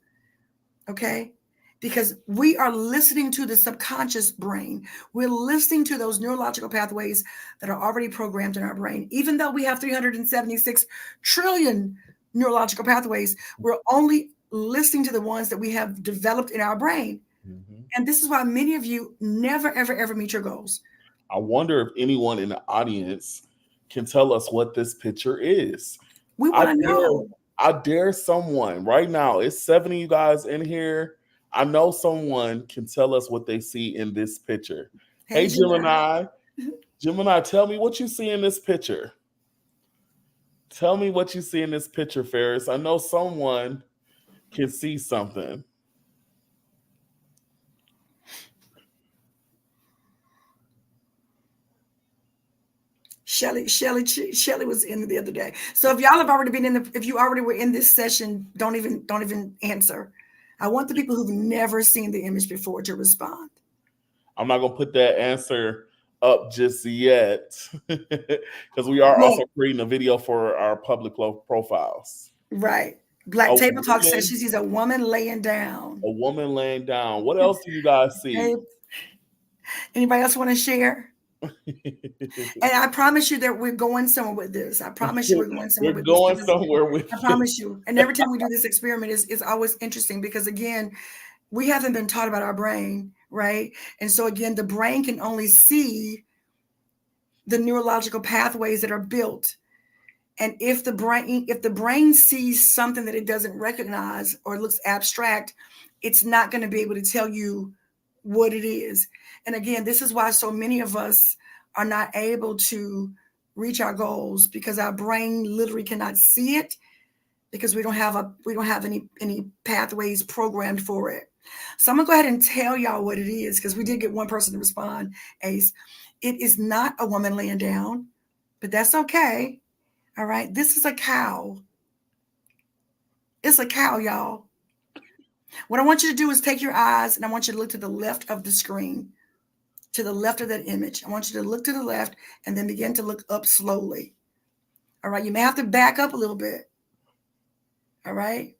Okay? Because we are listening to the subconscious brain. We're listening to those neurological pathways that are already programmed in our brain. Even though we have 376 trillion neurological pathways, we're only listening to the ones that we have developed in our brain. Mm-hmm. And this is why many of you never, ever, ever meet your goals. I wonder if anyone in the audience can tell us what this picture is. We want to know. I dare someone right now. It's 7 of you guys in here. I know someone can tell us what they see in this picture. Hey, Hey, Gemini. Gemini. Gemini, tell me what you see in this picture. Tell me what you see in this picture, Ferris. I know someone can see something. Shelly was in the other day. So if y'all have already been in if you already were in this session, don't even answer. I want the people who've never seen the image before to respond. I'm not gonna put that answer up just yet because we are Well, also creating a video for our public profiles. right. Black A Table Talk says woman, she sees a woman laying down. a woman laying down. What else do you guys Okay. see? Anybody else want to share? And I promise you that we're going somewhere with this. I promise you we're going somewhere We're with this. going somewhere with I it. promise you. And every time we do this experiment is always interesting because again, we haven't been taught about our brain, right? And so again, the brain can only see the neurological pathways that are built. And if the brain sees something that it doesn't recognize or looks abstract, it's not going to be able to tell you what it is. And again, this is why so many of us are not able to reach our goals because our brain literally cannot see it because we don't have any pathways programmed for it. So I'm gonna go ahead and tell y'all what it is because we did get one person to respond, Ace. It is not a woman laying down, but that's okay. All right. This is a cow. It's a cow, y'all. What I want you to do is take your eyes and I want you to look to the left of the screen, to the left of that image. I want you to look to the left and then begin to look up slowly. All right. You may have to back up a little bit. All right.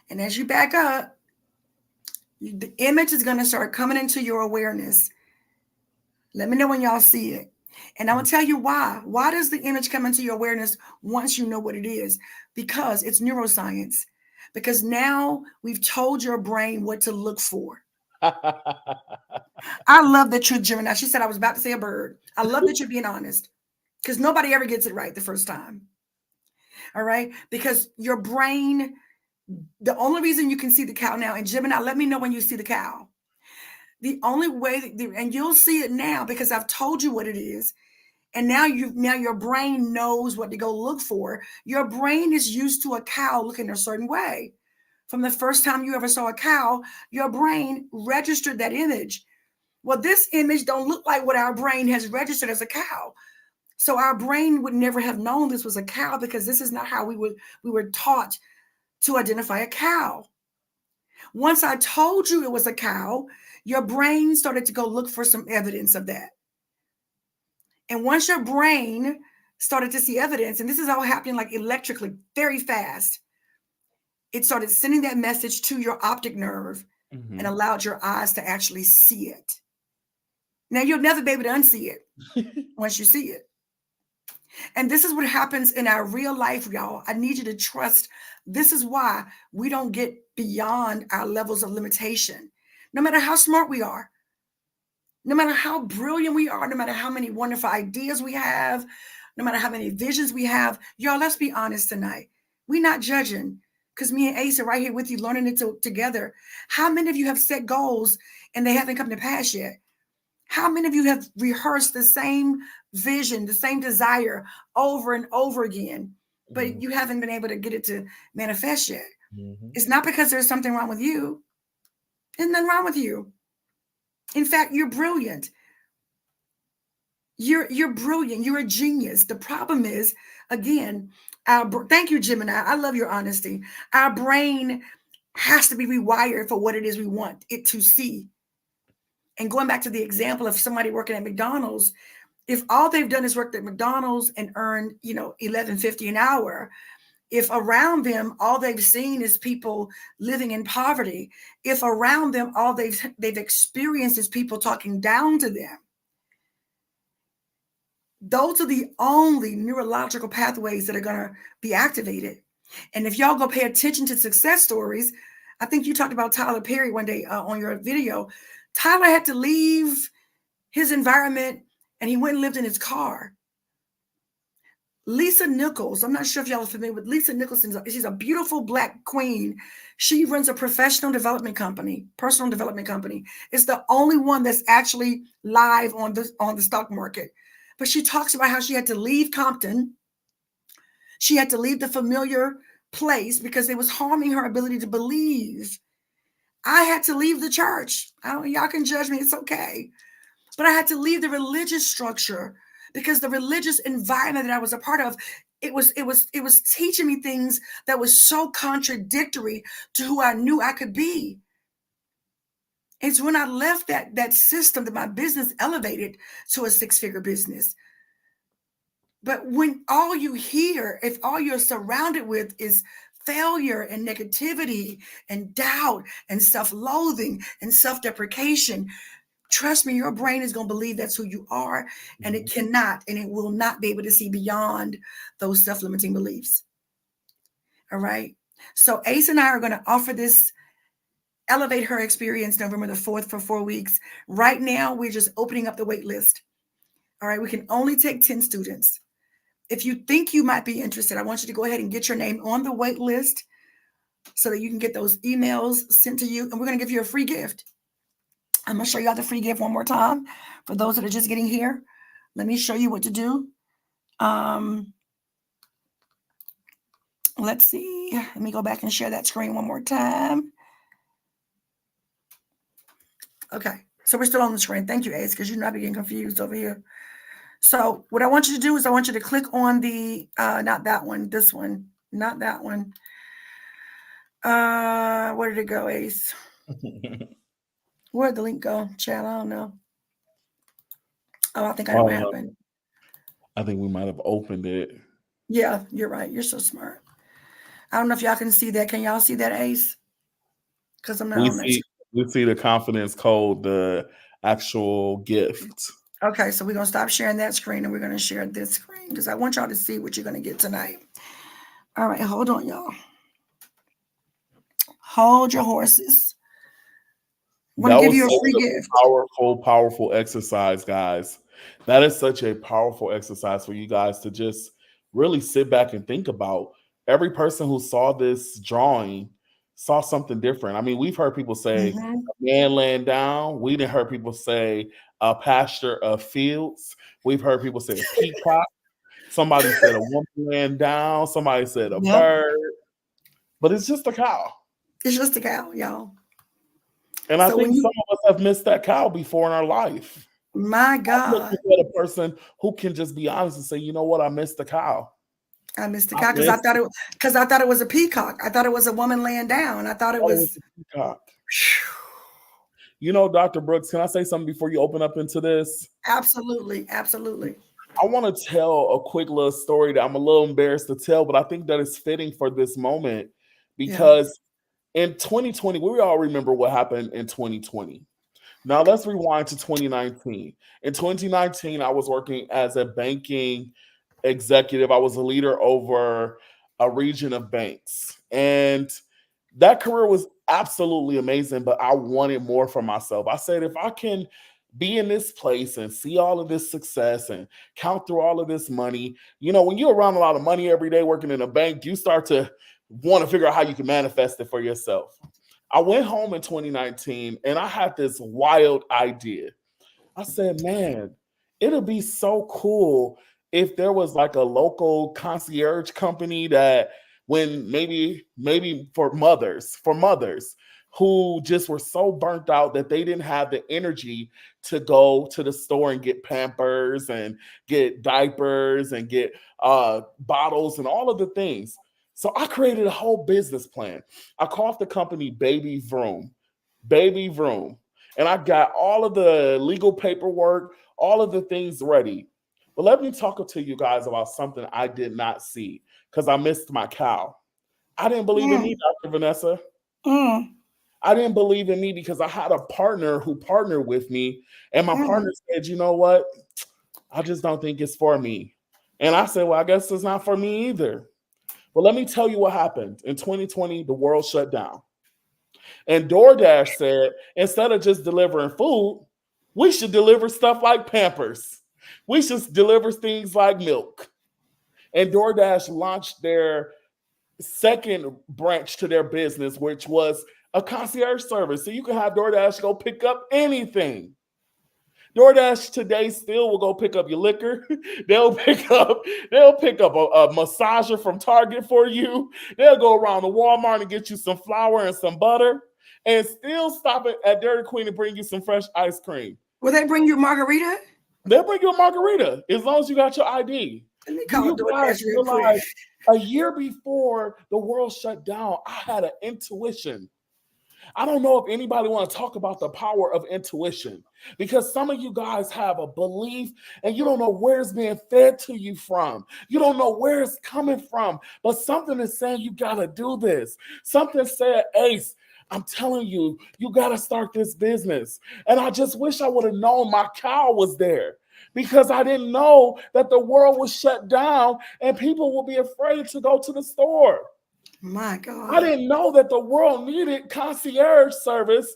And as you back up, the image is going to start coming into your awareness. Let me know when y'all see it. And I'm going to tell you why. Why does the image come into your awareness once you know what it is? Because it's neuroscience. Because now we've told your brain what to look for. I love that you're Gemini. She said I was about to say a bird. I love that you're being honest because nobody ever gets it right the first time. All right. Because your brain, the only reason you can see the cow now, and Gemini, let me know when you see the cow. The only way, and you'll see it now because I've told you what it is. And now your brain knows what to go look for. Your brain is used to a cow looking a certain way. From the first time you ever saw a cow, your brain registered that image. Well, this image don't look like what our brain has registered as a cow. So our brain would never have known this was a cow because this is not how we were taught to identify a cow. Once I told you it was a cow, your brain started to go look for some evidence of that. And once your brain started to see evidence, and this is all happening like electrically, very fast, it started sending that message to your optic nerve and allowed your eyes to actually see it. Now, you'll never be able to unsee it once you see it. And this is what happens in our real life, y'all. I need you to trust. This is why we don't get beyond our levels of limitation. No matter how smart we are, no matter how brilliant we are, no matter how many wonderful ideas we have, no matter how many visions we have, y'all, let's be honest tonight. We're not judging because me and Ace are right here with you learning it together. How many of you have set goals and they haven't come to pass yet? How many of you have rehearsed the same vision, the same desire over and over again, but you haven't been able to get it to manifest yet? It's not because there's something wrong with you. There's nothing wrong with you. In fact, you're brilliant. You're brilliant. You're a genius. The problem is, again, thank you, Gemini. I love your honesty. Our brain has to be rewired for what it is we want it to see. And going back to the example of somebody working at McDonald's, if all they've done is worked at McDonald's and earned, $11.50 an hour, if around them all they've seen is people living in poverty, if around them all they've experienced is people talking down to them, those are the only neurological pathways that are going to be activated. And if y'all go pay attention to success stories, I think you talked about Tyler Perry one day on your video. Tyler had to leave his environment and he went and lived in his car. Lisa Nichols. I'm not sure if y'all are familiar with Lisa Nichols. She's a beautiful Black queen. She runs a professional development company, personal development company. It's the only one that's actually live on the stock market. But she talks about how she had to leave Compton. She had to leave the familiar place because it was harming her ability to believe. I had to leave the church. I don't, y'all can judge me. It's okay. But I had to leave the religious structure because the religious environment that I was a part of, it was teaching me things that was so contradictory to who I knew I could be. It's when I left that system that my business elevated to a six-figure business. But when all you hear, if all you're surrounded with is failure and negativity and doubt and self-loathing and self-deprecation, trust me, your brain is going to believe that's who you are, and it cannot and it will not be able to see beyond those self-limiting beliefs. All right. So Ace and I are going to offer this Elevate Her Experience November the 4th for 4 weeks. Right now, we're just opening up the wait list. All right. We can only take 10 students. If you think you might be interested, I want you to go ahead and get your name on the wait list so that you can get those emails sent to you. And we're going to give you a free gift. I'm going to show you how the free gift one more time for those that are just getting here. Let me show you what to do. Let's see. Let me go back and share that screen one more time. Okay. So we're still on the screen. Thank you, Ace, because you're not getting confused over here. So what I want you to do is I want you to click on the, not that one, this one, not that one. Where did it go, Ace? Where'd the link go? Chad, I don't know. Oh, I think I know what happened. I think we might have opened it. Yeah, you're right. You're so smart. I don't know if y'all can see that. Can y'all see that, Ace? Because I'm not on that. We see the confidence code, the actual gift. Okay, so we're going to stop sharing that screen and we're going to share this screen because I want y'all to see what you're going to get tonight. All right, hold on, y'all. Hold your horses. I want to give you a free gift. Powerful exercise, guys. That is such a powerful exercise for you guys to just really sit back and think about. Every person who saw this drawing saw something different. I mean, we've heard people say a man laying down. We didn't heard people say a pasture of fields. We've heard people say a peacock. Somebody said a woman laying down. Somebody said a bird. But it's just a cow. It's just a cow, y'all. And I think some of us have missed that cow before in our life. My God. I'm looking for a person who can just be honest and say, you know what, I missed the cow. I missed the cow because I thought it was a peacock. I thought it was a woman laying down. I thought it was a peacock. You know, Dr. Brooks, can I say something before you open up into this? Absolutely. Absolutely. I want to tell a quick little story that I'm a little embarrassed to tell, but I think that is fitting for this moment because in 2020, we all remember what happened in 2020. Now let's rewind to 2019. In 2019, I was working as a banking executive. I was a leader over a region of banks. And that career was absolutely amazing, but I wanted more for myself. I said, if I can be in this place and see all of this success and count through all of this money, you know, when you're around a lot of money every day working in a bank, you start to want to figure out how you can manifest it for yourself. I went home in 2019 and I had this wild idea. I said, man, it'll be so cool if there was like a local concierge company that when maybe for mothers who just were so burnt out that they didn't have the energy to go to the store and get Pampers and get diapers and get bottles and all of the things. So I created a whole business plan. I called the company Baby Vroom. And I got all of the legal paperwork, all of the things ready. But let me talk to you guys about something I did not see because I missed my cow. I didn't believe in me, Dr. Vanessa. I didn't believe in me because I had a partner who partnered with me. And my partner said, you know what? I just don't think it's for me. And I said, well, I guess it's not for me either. But let me tell you what happened. In 2020, the world shut down. And DoorDash said, instead of just delivering food, we should deliver stuff like Pampers. We should deliver things like milk. And DoorDash launched their second branch to their business, which was a concierge service. So you can have DoorDash go pick up anything. DoorDash today still will go pick up your liquor. they'll pick up a massager from Target for you. They'll go around to Walmart and get you some flour and some butter, and still stop at Dairy Queen and bring you some fresh ice cream. Will they bring you a margarita? They'll bring you a margarita as long as you got your ID. Let me Do call you guys DoorDash real quick. realize a year before the world shut down, I had an intuition. I don't know if anybody want to talk about the power of intuition, because some of you guys have a belief and you don't know where it's being fed to you from. You don't know where it's coming from, but something is saying you got to do this. Something said, Ace, I'm telling you, you got to start this business. And I just wish I would have known my cow was there, because I didn't know that the world was shut down and people will be afraid to go to the store. My God. I didn't know that the world needed concierge service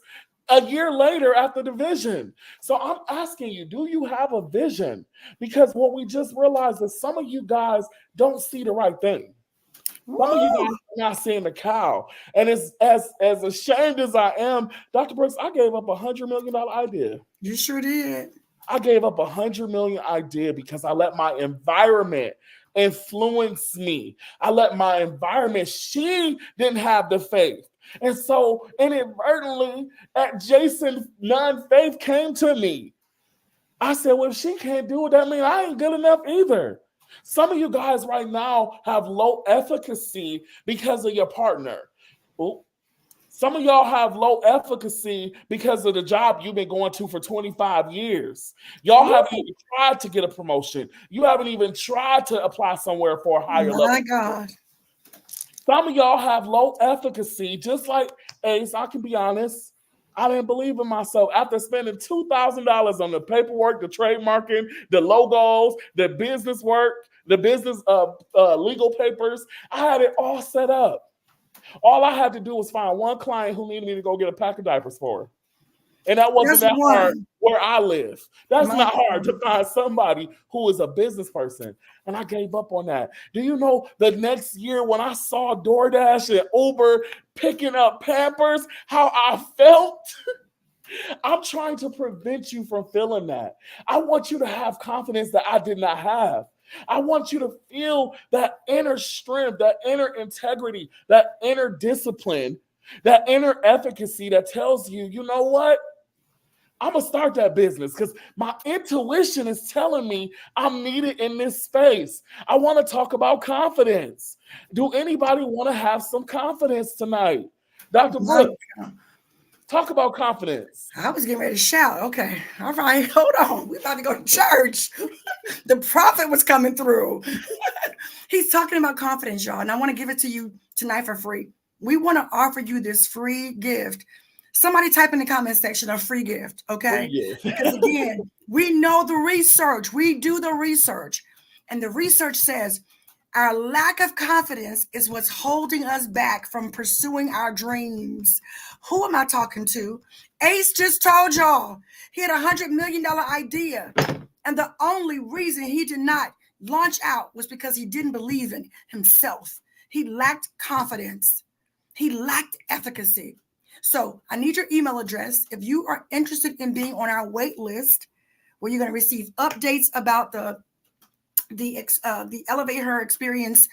a year later after the vision. So I'm asking you, do you have a vision? Because what we just realized is some of you guys don't see the right thing. Some of you guys are not seeing the cow. And as ashamed as I am, Dr. Brooks, I gave up $100 million idea. You sure did. I gave up $100 million idea because I let my environment influence me. I let my environment, she didn't have the faith. And so inadvertently, adjacent non-faith came to me. I said, well, if she can't do it, that means I ain't good enough either. Some of you guys right now have low efficacy because of your partner. Ooh. Some of y'all have low efficacy because of the job you've been going to for 25 years. Y'all haven't even tried to get a promotion. You haven't even tried to apply somewhere for a higher level. My God. Some of y'all have low efficacy, just like Ace. I can be honest. I didn't believe in myself. After spending $2,000 on the paperwork, the trademarking, the logos, the business work, the business legal papers, I had it all set up. All I had to do was find one client who needed me to go get a pack of diapers for her. And that wasn't that hard where I live. That's not hard to find somebody who is a business person. And I gave up on that. Do you know the next year when I saw DoorDash and Uber picking up Pampers, how I felt? I'm trying to prevent you from feeling that. I want you to have confidence that I did not have. I want you to feel that inner strength, that inner integrity, that inner discipline, that inner efficacy that tells you, you know what? I'm going to start that business because my intuition is telling me I'm needed in this space. I want to talk about confidence. Do anybody want to have some confidence tonight? Dr. Brooks, talk about confidence. I was getting ready to shout. Okay. All right. Hold on. We're about to go to church. The prophet was coming through. He's talking about confidence, y'all. And I want to give it to you tonight for free. We want to offer you this free gift. Somebody type in the comment section a free gift. Okay. Free gift. Because again, we know the research. We do the research. And the research says our lack of confidence is what's holding us back from pursuing our dreams. Who am I talking to? Ace just told y'all he had $100 million idea. And the only reason he did not launch out was because he didn't believe in himself. He lacked confidence. He lacked efficacy. So I need your email address. If you are interested in being on our wait list, where you're going to receive updates about the Elevate Her Experience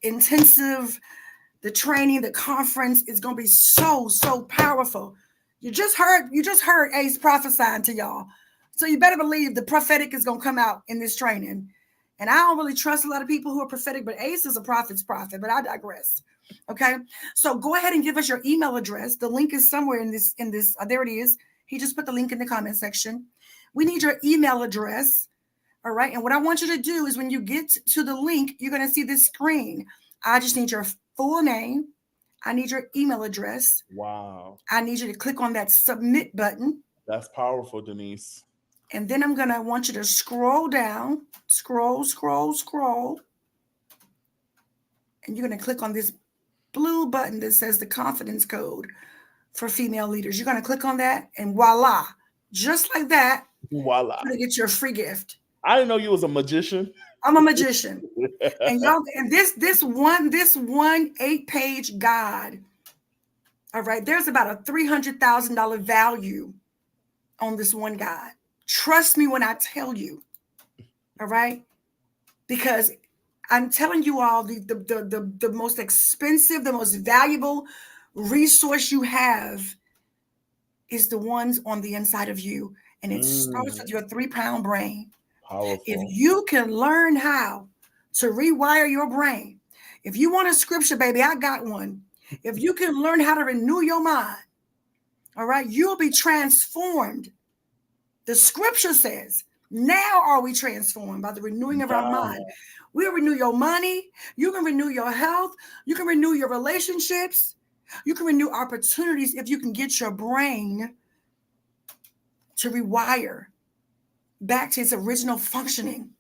intensive, the training, the conference is going to be so powerful. You just heard Ace prophesying to y'all. So you better believe the prophetic is going to come out in this training. And I don't really trust a lot of people who are prophetic, but Ace is a prophet's prophet, but I digress. Okay. So go ahead and give us your email address. The link is somewhere in this, there it is. He just put the link in the comment section. We need your email address. All right. And what I want you to do is when you get to the link, you're going to see this screen. I just need your full name. I need your email address. Wow. I need you to click on that submit button. That's powerful, Denise. And then I'm going to want you to scroll down, scroll. And you're going to click on this blue button that says the confidence code for female leaders. You're going to click on that and voila, just like that. Voila. You're going to get your free gift. I didn't know you was a magician. I'm a magician. And y'all, and this one 8-page guide, all right, there's about a $300,000 value on this one guide. Trust me when I tell you, all right, because I'm telling you all the most expensive, the most valuable resource you have is the ones on the inside of you, and it starts with your 3-pound brain. Powerful. If you can learn how to rewire your brain, if you want a scripture, baby, I got one. If you can learn how to renew your mind, all right, you'll be transformed. The scripture says, now are we transformed by the renewing of our mind. We'll renew your money. You can renew your health. You can renew your relationships. You can renew opportunities if you can get your brain to rewire back to its original functioning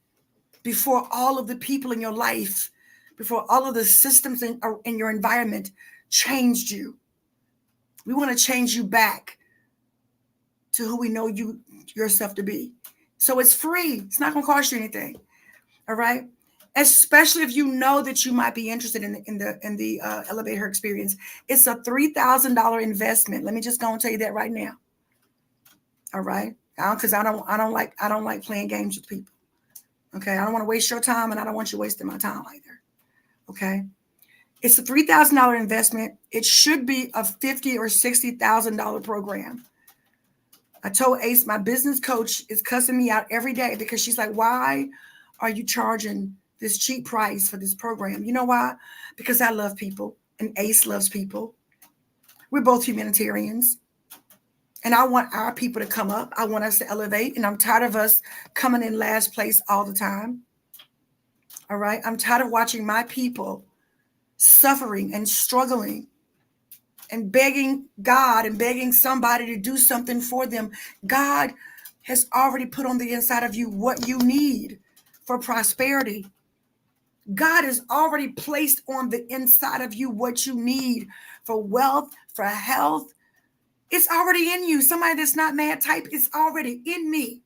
before all of the people in your life, before all of the systems in your environment changed you. We want to change you back to who we know you yourself to be. So it's free. It's not going to cost you anything. All right. Especially if you know that you might be interested in the Elevate Her Experience. It's a $3,000 investment. Let me just go and tell you that right now. All right. Because I don't like playing games with people. Okay. I don't want to waste your time, and I don't want you wasting my time either. Okay. It's a $3,000 investment. It should be a $50,000 or $60,000 program. I told Ace, my business coach is cussing me out every day because she's like, why are you charging this cheap price for this program? You know why? Because I love people and Ace loves people. We're both humanitarians. And I want our people to come up. I want us to elevate. And I'm tired of us coming in last place all the time. All right. I'm tired of watching my people suffering and struggling and begging God and begging somebody to do something for them. God has already put on the inside of you what you need for prosperity. God has already placed on the inside of you what you need for wealth, for health. It's already in you. Somebody that's not mad type, it's already in me.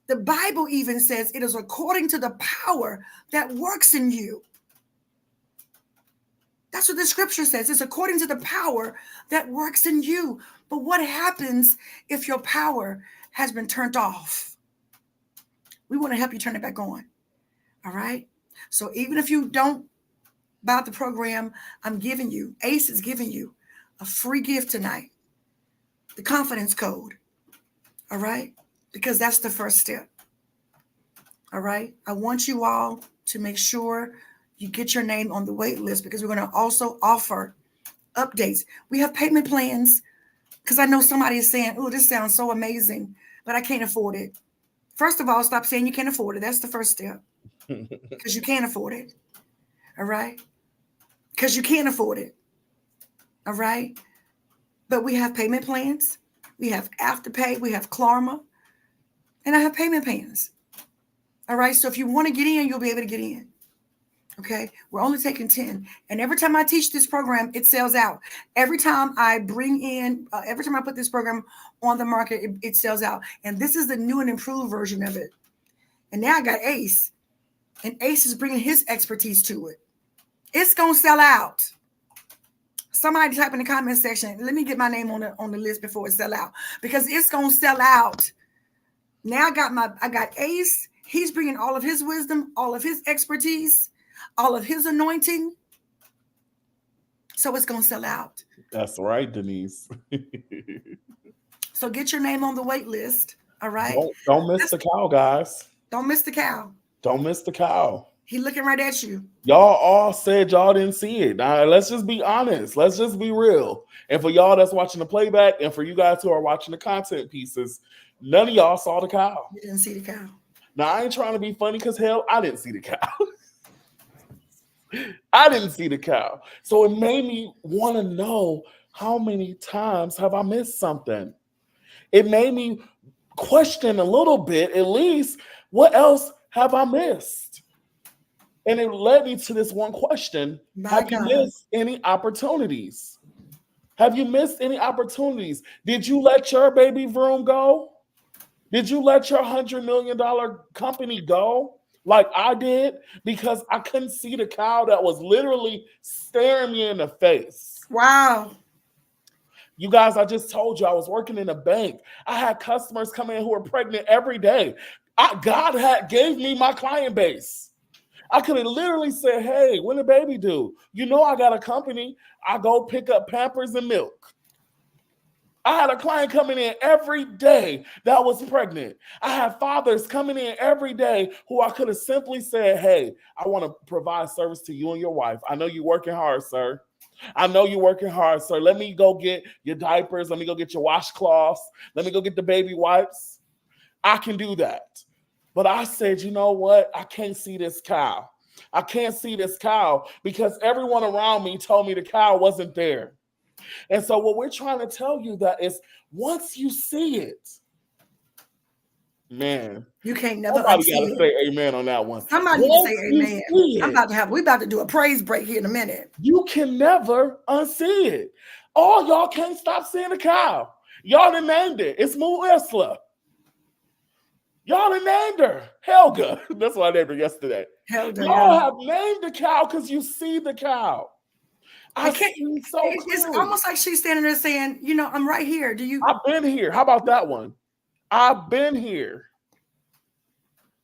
The Bible even says it is according to the power that works in you. That's what the scripture says. It's according to the power that works in you. But what happens if your power has been turned off? We want to help you turn it back on. All right. So even if you don't buy the program, I'm giving you, Ace is giving you a free gift tonight. The confidence code. All right. Because that's the first step. All right. I want you all to make sure you get your name on the wait list, because we're going to also offer updates. We have payment plans, because I know somebody is saying, oh, this sounds so amazing, but I can't afford it. First of all, stop saying you can't afford it. That's the first step, because you can't afford it. All right. Because you can't afford it. All right. But we have payment plans. We have Afterpay. We have Klarma. And I have payment plans. All right. So if you want to get in, you'll be able to get in. Okay, we're only taking 10. And every time I teach this program, it sells out. Every time I every time I put this program on the market, it sells out. And this is the new and improved version of it. And now I got Ace. And Ace is bringing his expertise to it. It's going to sell out. Somebody type in the comment section, let me get my name on the list before it sell out. Because it's going to sell out. Now I got Ace. He's bringing all of his wisdom, all of his expertise, all of his anointing. So it's going to sell out. That's right, Denise. So get your name on the wait list. All right. Don't miss the cow, guys. Don't miss the cow. Don't miss the cow. He looking right at you. Y'all all said y'all didn't see it. Now, let's just be honest. Let's just be real. And for y'all that's watching the playback, and for you guys who are watching the content pieces, none of y'all saw the cow. You didn't see the cow. Now, I ain't trying to be funny, because hell, I didn't see the cow. I didn't see the cow. So it made me want to know, how many times have I missed something? It made me question a little bit, at least, what else have I missed? And it led me to this one question. Have you missed any opportunities? Have you missed any opportunities? Did you let your baby vroom go? Did you let your $100 million company go? like I did because I couldn't see the cow that was literally staring me in the face. Wow. You guys, I just told you I was working in a bank. I had customers come in who were pregnant every day. God had gave me my client base. I could have literally said, hey, when the baby due? You know I got a company. I go pick up Pampers and milk. I had a client coming in every day that was pregnant. I had fathers coming in every day who I could have simply said, hey, I want to provide service to you and your wife. I know you're working hard, sir. I know you're working hard, sir. Let me go get your diapers. Let me go get your washcloths. Let me go get the baby wipes. I can do that. But I said, you know what? I can't see this cow. I can't see this cow because everyone around me told me the cow wasn't there. And so what we're trying to tell you that is once you see it, man, You can't never somebody got unsee to it. say amen on that one. Somebody need to say Once you amen. see it, We about to do a praise break here in a minute. you can never unsee it. Oh, y'all can't stop seeing the cow. Y'all done named it. It's Moo Isla. Y'all done named her Helga. That's what I named her yesterday. Helga, Y'all yeah. have named the cow because you see the cow. I see so It's clearly. almost like she's standing there saying, you know, I'm right here. Do you? I've been here. How about that one? I've been here.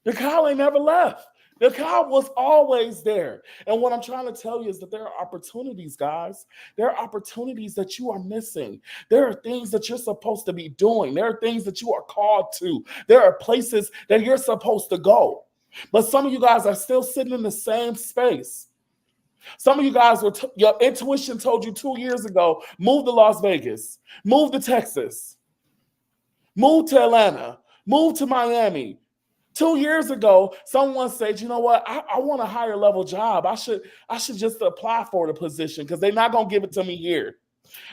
The cow ain't never left. The cow was always there. And what I'm trying to tell you is that there are opportunities, guys. There are opportunities that you are missing. There are things that you're supposed to be doing. There are things that you are called to. There are places that you're supposed to go. But some of you guys are still sitting in the same space. Some of you guys your intuition told you 2 years ago, move to Las Vegas, move to Texas, move to Atlanta, move to Miami. 2 years ago, someone said, you know what, I want a higher level job. I should just apply for the position because they're not going to give it to me here.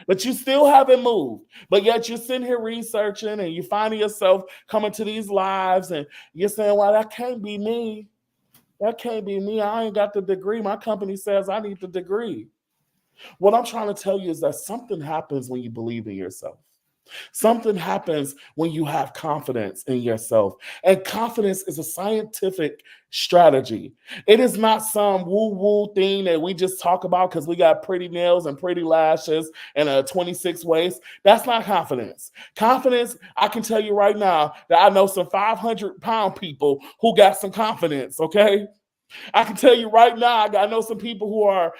But you still haven't moved. But yet you're sitting here researching and you're finding yourself coming to these lives and you're saying, well, that can't be me. That can't be me. I ain't got the degree. My company says I need the degree. What I'm trying to tell you is that something happens when you believe in yourself. Something happens when you have confidence in yourself. And confidence is a scientific strategy. It is not some woo-woo thing that we just talk about because we got pretty nails and pretty lashes and a 26 waist. That's not confidence. Confidence, I can tell you right now that I know some 500-pound people who got some confidence, okay? I can tell you right now, I know some people who are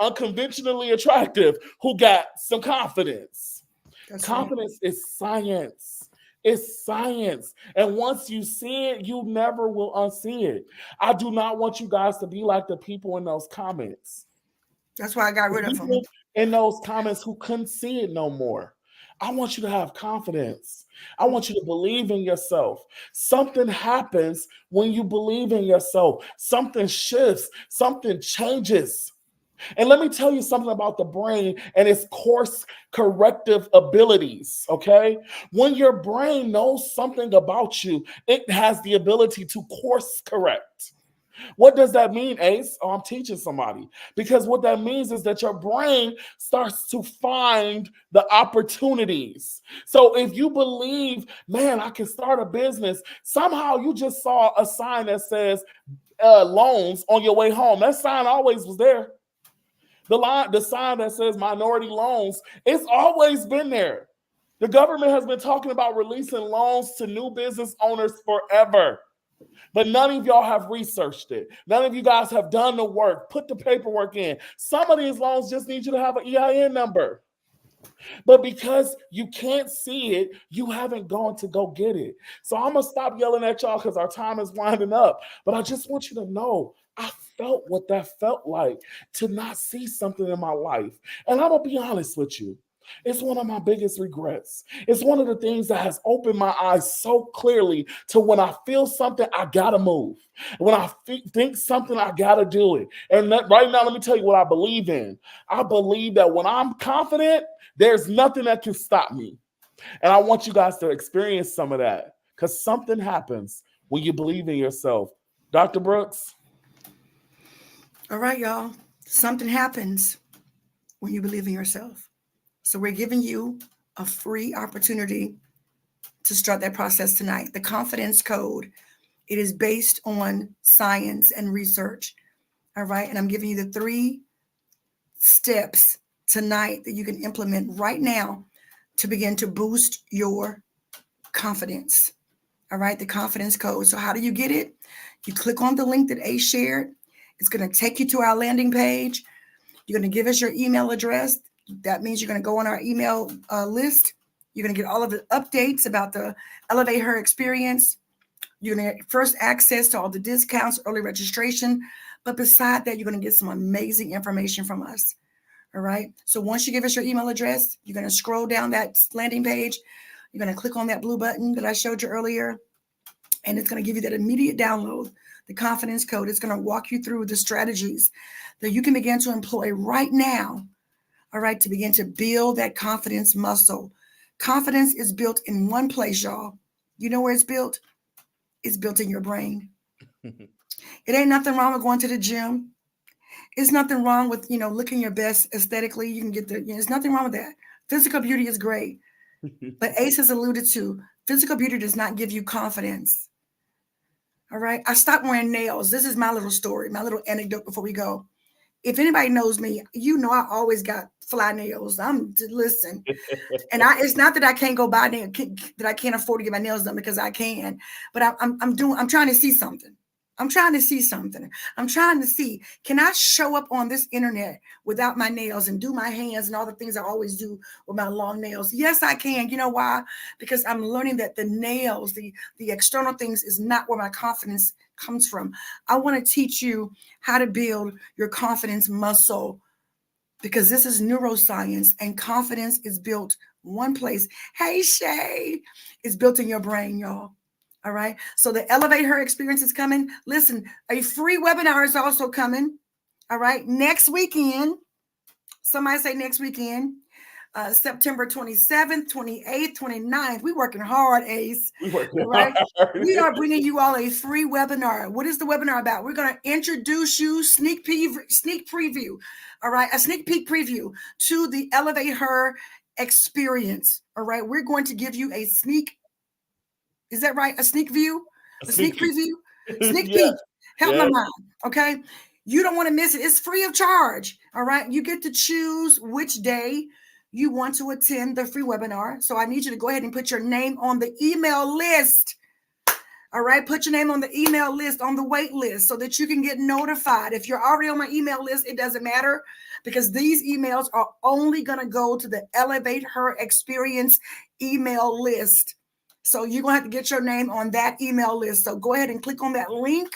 unconventionally attractive who got some confidence. That's Confidence is science. It's science. And once you see it, you never will unsee it. I do not want you guys to be like the people in those comments. That's why I got rid of them. People in those comments who couldn't see it no more. I want you to have confidence. I want you to believe in yourself. Something happens when you believe in yourself. Something shifts, something changes. And let me tell you something about the brain and its course corrective abilities, okay? When your brain knows something about you, it has the ability to course correct. What does that mean, Ace? Oh, I'm teaching somebody. Because what that means is that your brain starts to find the opportunities. So if you believe, man, I can start a business, somehow you just saw a sign that says loans on your way home. That sign always was there. The sign that says minority loans, it's always been there. The government has been talking about releasing loans to new business owners forever. But none of y'all have researched it. None of you guys have done the work, put the paperwork in. Some of these loans just need you to have an EIN number. But because you can't see it, you haven't gone to go get it. So I'm going to stop yelling at y'all because our time is winding up. But I just want you to know, I felt what that felt like to not see something in my life. And I'm going to be honest with you. It's one of my biggest regrets. It's one of the things that has opened my eyes so clearly to when I feel something, I got to move. When I think something, I got to do it. And right now, let me tell you what I believe in. I believe that when I'm confident, there's nothing that can stop me. And I want you guys to experience some of that because something happens when you believe in yourself. Dr. Brooks? All right, y'all. Something happens when you believe in yourself. So we're giving you a free opportunity to start that process tonight. The confidence code It is based on science and research. All right. And I'm giving you the 3 steps tonight that you can implement right now to begin to boost your confidence. All right. The confidence code. So how do you get it? You click on the link that Ace shared. It's going to take you to our landing page. You're going to give us your email address. That means you're going to go on our email list. You're going to get all of the updates about the Elevate Her Experience. You're going to get first access to all the discounts, early registration. But beside that, you're going to get some amazing information from us. All right. So once you give us your email address, you're going to scroll down that landing page. You're going to click on that blue button that I showed you earlier. And it's going to give you that immediate download, the confidence code. It's going to walk you through the strategies that you can begin to employ right now. All right. To begin to build that confidence muscle. Confidence is built in one place, y'all. You know where it's built? It's built in your brain. It ain't nothing wrong with going to the gym. It's nothing wrong with, looking your best aesthetically. You can get there's nothing wrong with that. Physical beauty is great. But Ace has alluded to physical beauty does not give you confidence. All right. I stopped wearing nails. This is my little story, my little anecdote before we go. If anybody knows me, I always got fly nails. Listen, and it's not that I can't go buy nails, that I can't afford to get my nails done, because I can, but I'm trying to see something. I'm trying to see, can I show up on this internet without my nails and do my hands and all the things I always do with my long nails? Yes, I can. You know why? Because I'm learning that the nails, the external things is not where my confidence comes from. I want to teach you how to build your confidence muscle, because this is neuroscience, and confidence is built one place. Hey, Shay, it's built in your brain, y'all. All right. So the Elevate Her Experience is coming. Listen, a free webinar is also coming. All right. Next weekend. Somebody say next weekend. September 27th, 28th, 29th. We're working hard, Ace. Right? We are bringing you all a free webinar. What is the webinar about? We're going to introduce you, sneak preview. All right. A sneak peek preview to the Elevate Her Experience. All right. We're going to give you a sneak. Is that right? A sneak view? A sneak preview? Sneak peek. Help my mind. Okay. You don't want to miss it. It's free of charge. All right. You get to choose which day you want to attend the free webinar. So I need you to go ahead and put your name on the email list. All right. Put your name on the email list, on the wait list, so that you can get notified. If you're already on my email list, it doesn't matter, because these emails are only going to go to the Elevate Her Experience email list. So you're going to have to get your name on that email list. So go ahead and click on that link.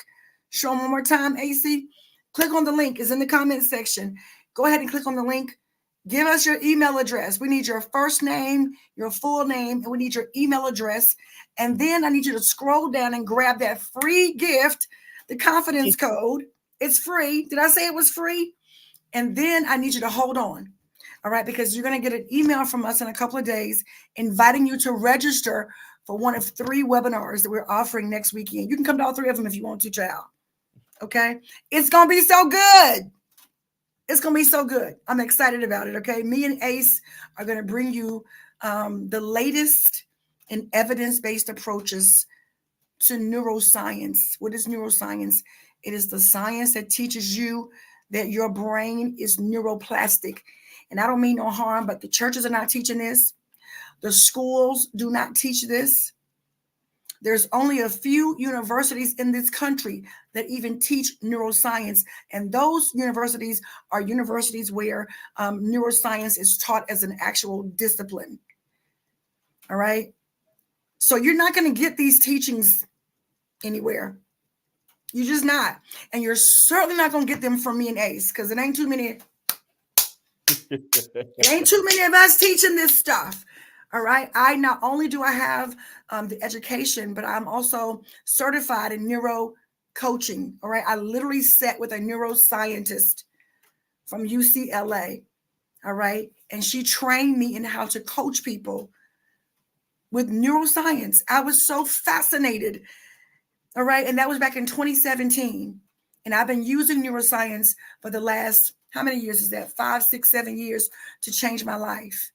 Show them one more time, AC. Click on the link. It's in the comment section. Go ahead and click on the link. Give us your email address. We need your first name, your full name, and we need your email address. And then I need you to scroll down and grab that free gift, the confidence code. It's free. Did I say it was free? And then I need you to hold on. All right, because you're going to get an email from us in a couple of days inviting you to register for one of 3 webinars that we're offering next weekend. You can come to all 3 of them if you want to, child. Okay? It's going to be so good. It's going to be so good. I'm excited about it, okay? Me and Ace are going to bring you the latest in evidence-based approaches to neuroscience. What is neuroscience? It is the science that teaches you that your brain is neuroplastic. And I don't mean no harm, but the churches are not teaching this. The schools do not teach this. There's only a few universities in this country that even teach neuroscience. And those universities are universities where neuroscience is taught as an actual discipline. All right. So you're not going to get these teachings anywhere. You're just not. And you're certainly not going to get them from me and Ace, because it ain't too many. It ain't too many of us teaching this stuff. All right. I not only do I have the education, but I'm also certified in neuro coaching. All right. I literally sat with a neuroscientist from UCLA. All right. And she trained me in how to coach people with neuroscience. I was so fascinated. All right. And that was back in 2017. And I've been using neuroscience for the last, how many years is that? 5, 6, 7 years to change my life.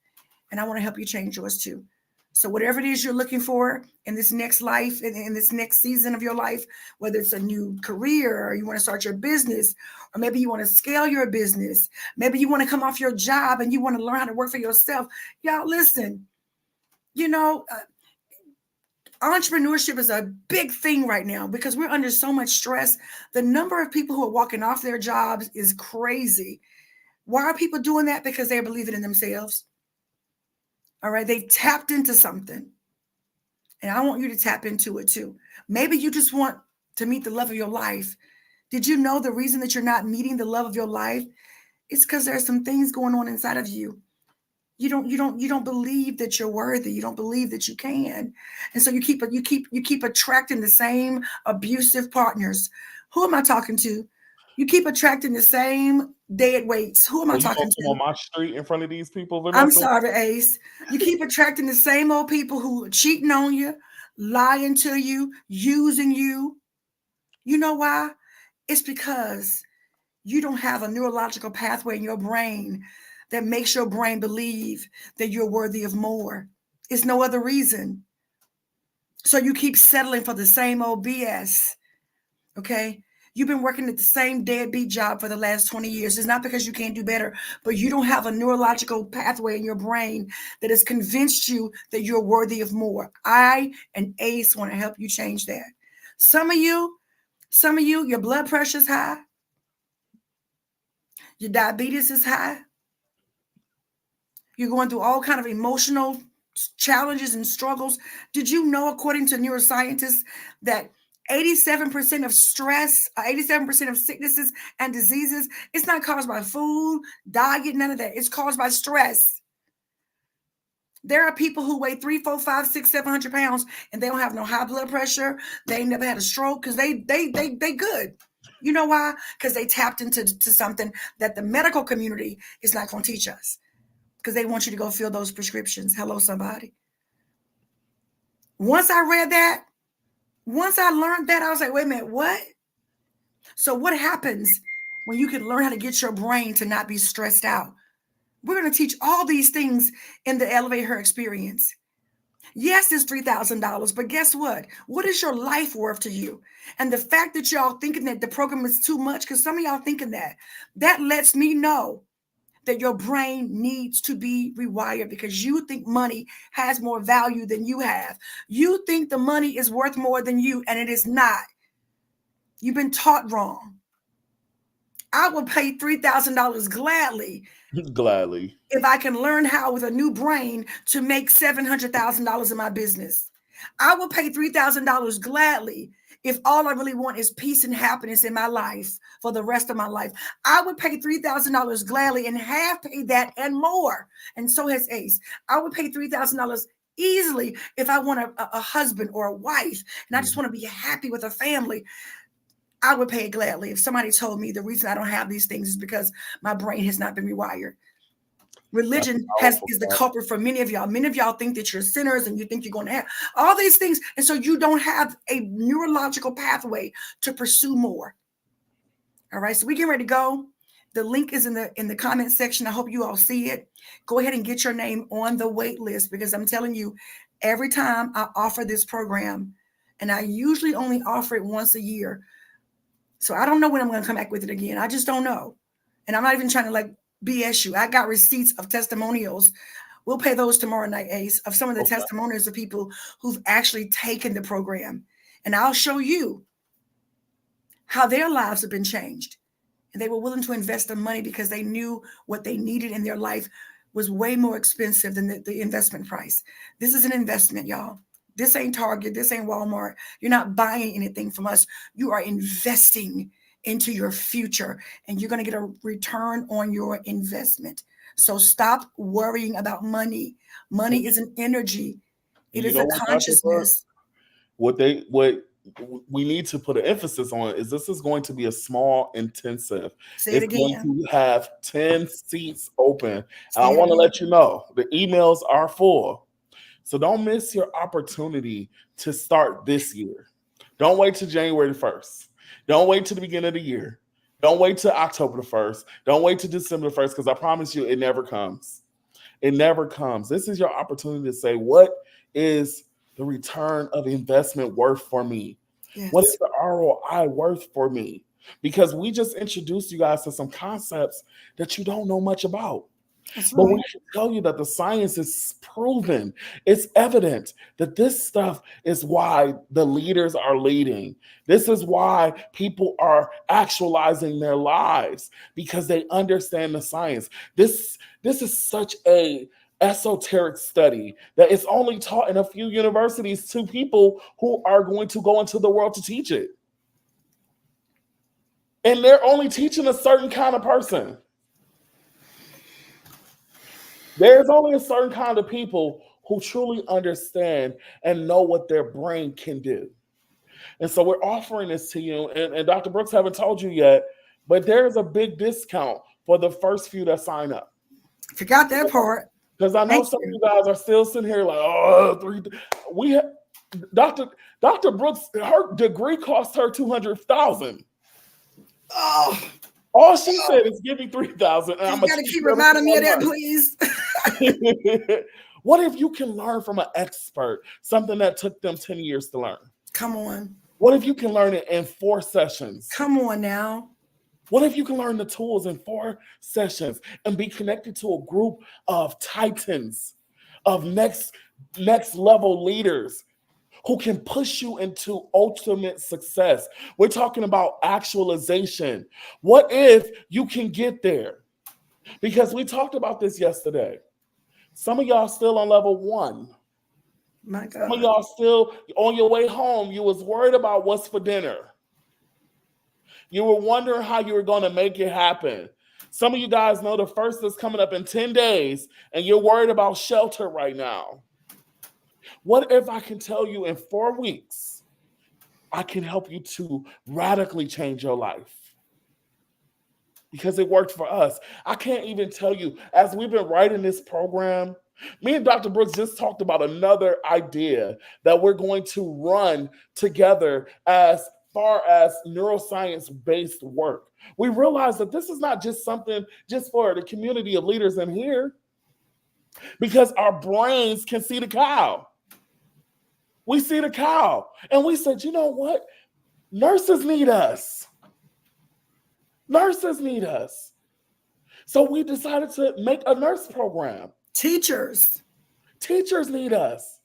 And I want to help you change yours too. So whatever it is you're looking for in this next life, in this next season of your life, whether it's a new career or you want to start your business, or maybe you want to scale your business, maybe you want to come off your job and you want to learn how to work for yourself. Y'all listen, you know, entrepreneurship is a big thing right now because we're under so much stress. The number of people who are walking off their jobs is crazy. Why are people doing that? Because they're believing in themselves. All right. They've tapped into something. And I want you to tap into it too. Maybe you just want to meet the love of your life. Did you know the reason that you're not meeting the love of your life is because there's some things going on inside of you. You don't believe that you're worthy. You don't believe that you can. And so you keep attracting the same abusive partners. Who am I talking to? You keep attracting the same dead weights. Who am I Are you talking gonna come to? on my street in front of these people, I'm Vanessa? sorry, Ace. You keep attracting the same old people who are cheating on you, lying to you, using you. You know why? It's because you don't have a neurological pathway in your brain that makes your brain believe that you're worthy of more. It's no other reason. So you keep settling for the same old BS. Okay. You've been working at the same deadbeat job for the last 20 years. It's not because you can't do better, but you don't have a neurological pathway in your brain that has convinced you that you're worthy of more. I and Ace want to help you change that. Some of you, your blood pressure is high, your diabetes is high, you're going through all kind of emotional challenges and struggles. Did you know, according to neuroscientists, that 87% of stress, 87% of sicknesses and diseases, it's not caused by food, diet, none of that. It's caused by stress. There are people who weigh 3, 4, 5, 6, 700 pounds, and they don't have no high blood pressure. They never had a stroke because they good. You know why? Because they tapped into something that the medical community is not going to teach us. Because they want you to go fill those prescriptions. Hello, somebody. Once I read that, once I learned that, I was like, wait a minute, what? So what happens when you can learn how to get your brain to not be stressed out? We're going to teach all these things in the Elevate Her Experience. Yes, it's $3,000, but guess what? What is your life worth to you? And the fact that y'all thinking that the program is too much, because some of y'all thinking that lets me know that your brain needs to be rewired because you think money has more value than you have. You think the money is worth more than you, and it is not. You've been taught wrong. I will pay $3,000 gladly Gladly. if I can learn how with a new brain to make $700,000 in my business. I will pay $3,000 gladly if all I really want is peace and happiness in my life for the rest of my life. I would pay $3,000 gladly and have paid that and more. And so has Ace. I would pay $3,000 easily if I want a husband or a wife and I just want to be happy with a family. I would pay it gladly if somebody told me the reason I don't have these things is because my brain has not been rewired. That's Religion powerful. is the culprit for many of y'all. Many of y'all think that you're sinners and you think you're going to have all these things. And so you don't have a neurological pathway to pursue more. All right. So we get ready to go. The link is in the comment section. I hope you all see it. Go ahead and get your name on the wait list because I'm telling you, every time I offer this program, and I usually only offer it once a year. So I don't know when I'm going to come back with it again. I just don't know. And I'm not even trying to like BS you. I got receipts of testimonials. We'll pay those tomorrow night, Ace, of some of the Okay. testimonials of people who've actually taken the program. And I'll show you how their lives have been changed. And they were willing to invest the money because they knew what they needed in their life was way more expensive than the investment price. This is an investment, y'all. This ain't Target. This ain't Walmart. You're not buying anything from us. You are investing into your future and you're going to get a return on your investment. So stop worrying about money. Money is an energy. It You is know a what, Dr. Brooks? consciousness. What we need to put an emphasis on is this is going to be a small intensive. Say it It's going again. to have 10 seats open. And I Say it want to again. let you know the emails are full. So don't miss your opportunity to start this year. Don't wait till January the 1st. Don't wait till the beginning of the year. Don't wait till October the 1st. Don't wait till December the 1st because I promise you it never comes. It never comes. This is your opportunity to say, what is the return of investment worth for me? What is Yes. the ROI worth for me? Because we just introduced you guys to some concepts that you don't know much about. That's But we right. can tell you that the science is proven, it's evident that this stuff is why the leaders are leading. This is why people are actualizing their lives because they understand the science. This is such a esoteric study that it's only taught in a few universities to people who are going to go into the world to teach it. And they're only teaching a certain kind of person. There's only a certain kind of people who truly understand and know what their brain can do. And so we're offering this to you. And Dr. Brooks haven't told you yet, but there's a big discount for the first few that sign up. Forgot that part. Because I know Thank some of you. you guys are still sitting here like, oh, three. We have Dr. Brooks, her degree cost her 200,000. Oh, All she said is give me 3,000 and I'm you gonna got to teach keep you everything reminding me of I that, learned. please. What if you can learn from an expert something that took them 10 years to learn? Come on. What if you can learn it in 4 sessions? Come on now. What if you can learn the tools in 4 sessions and be connected to a group of titans, of next level leaders who can push you into ultimate success? We're talking about actualization. What if you can get there? Because we talked about this yesterday. Some of y'all still on level 1. My Some of God. y'all still on your way home. You was worried about what's for dinner. You were wondering how you were going to make it happen. Some of you guys know the first is coming up in 10 days and you're worried about shelter right now. What if I can tell you in 4 weeks, I can help you to radically change your life? Because it worked for us. I can't even tell you, as we've been writing this program, me and Dr. Brooks just talked about another idea that we're going to run together as far as neuroscience based work. We realize that this is not just something just for the community of leaders in here, because our brains can see the cow. We see the cow. And we said, you know what? Nurses need us. Nurses need us. So we decided to make a nurse program. Teachers. Teachers need us.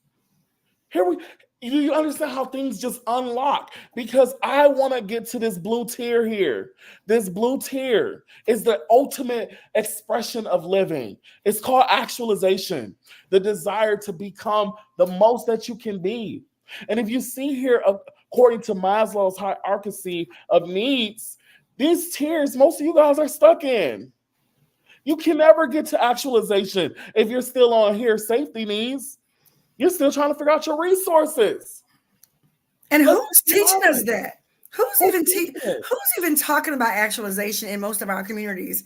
Here we you understand how things just unlock, because I want to get to this blue tier here. This blue tier is the ultimate expression of living. It's called actualization, the desire to become the most that you can be. And if you see here, according to Maslow's hierarchy of needs, these tiers, most of you guys are stuck in. You can never get to actualization if you're still on here, safety needs. You're still trying to figure out your resources. And Let's who's be teaching us honest. that? Who's even talking about actualization in most of our communities?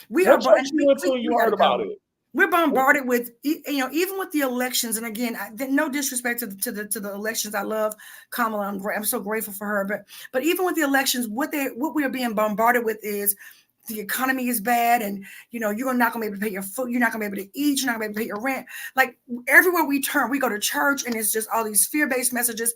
We are What church you went to and we you gotta heard about go. it? We're bombarded with, even with the elections. And again, no disrespect to the elections. I love Kamala. I'm so grateful for her. But even with the elections, what we are being bombarded with is the economy is bad, and you're not gonna be able to pay your food. You're not gonna be able to eat. You're not gonna be able to pay your rent. Like everywhere we turn, we go to church, and it's just all these fear-based messages.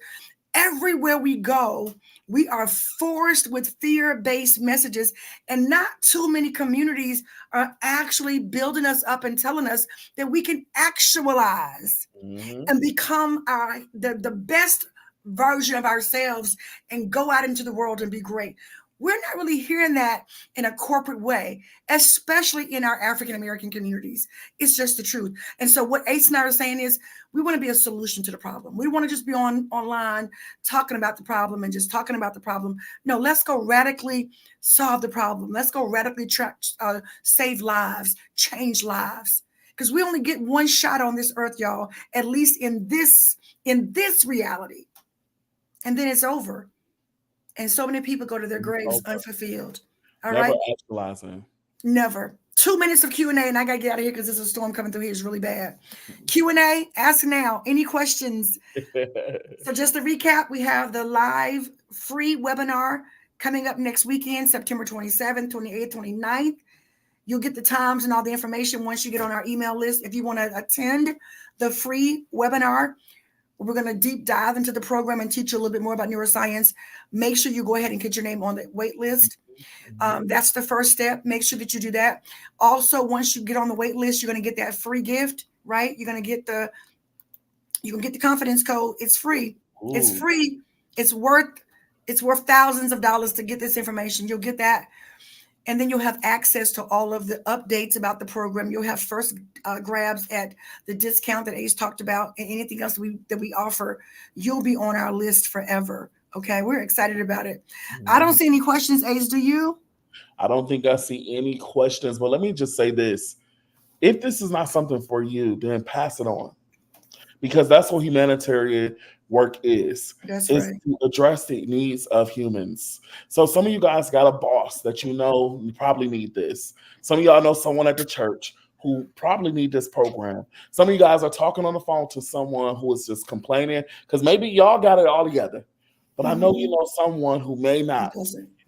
Everywhere we go, we are forced with fear-based messages, and not too many communities are actually building us up and telling us that we can actualize and become the best version of ourselves and go out into the world and be great. We're not really hearing that in a corporate way, especially in our African American communities. It's just the truth. And so what Ace and I are saying is we want to be a solution to the problem. We want to just be online talking about the problem and just talking about the problem. No, let's go radically solve the problem. Let's go radically save lives, change lives. Because we only get one shot on this earth, y'all, at least in this reality. And then it's over. And so many people go to their graves unfulfilled. All Never right? actualizing. Never. 2 minutes of Q&A, and I got to get out of here because there's a storm coming through here. It's really bad. Q&A, ask now. Any questions? So just to recap, we have the live free webinar coming up next weekend, September 27th, 28th, 29th. You'll get the times and all the information once you get on our email list. If you want to attend the free webinar, we're going to deep dive into the program and teach you a little bit more about neuroscience. Make sure you go ahead and get your name on the wait list. That's the first step. Make sure that you do that. Also, once you get on the wait list, you're going to get that free gift, right? You're going to get the confidence code. It's free. Ooh. It's free. It's worth thousands of dollars to get this information. You'll get that. And then you'll have access to all of the updates about the program. You'll have first grabs at the discount that Ace talked about, and anything else that we offer. You'll be on our list forever. Okay, we're excited about it. I don't see any questions, Ace. Do you? I don't think I see any questions, but let me just say this. If this is not something for you, then pass it on. Because that's what humanitarian work is. That's is right. to address the needs of humans. So some of you guys got a boss that you know you probably need this. Some of y'all know someone at the church who probably need this program. Some of you guys are talking on the phone to someone who is just complaining because maybe y'all got it all together. But I know you know someone who may not.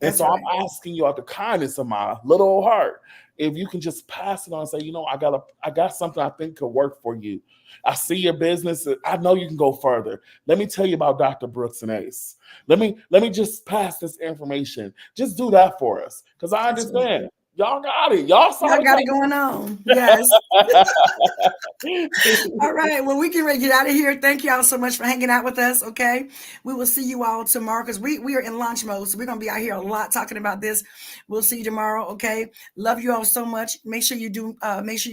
And so right. I'm asking you out the kindness of my little old heart, if you can just pass it on and say, I got something I think could work for you. I see your business. I know you can go further. Let me tell you about Dr. Brooks and Ace. Let me just pass this information. Just do that for us. Because I understand. Right. Y'all got it. Y'all got it going on. Yes. All right. Well, we can get out of here. Thank y'all so much for hanging out with us. Okay. We will see you all tomorrow because we are in launch mode. So we're going to be out here a lot talking about this. We'll see you tomorrow. Okay. Love you all so much. Make sure you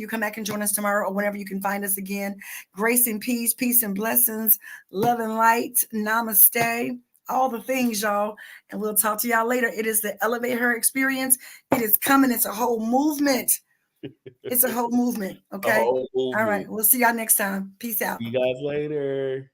come back and join us tomorrow or whenever you can find us again. Grace and peace and blessings, love and light. Namaste. All the things, y'all. And we'll talk to y'all later. It is the Elevate Her Experience. It is coming. It's a whole movement. It's a whole movement. Okay. All right. We'll see y'all next time. Peace out. See you guys later.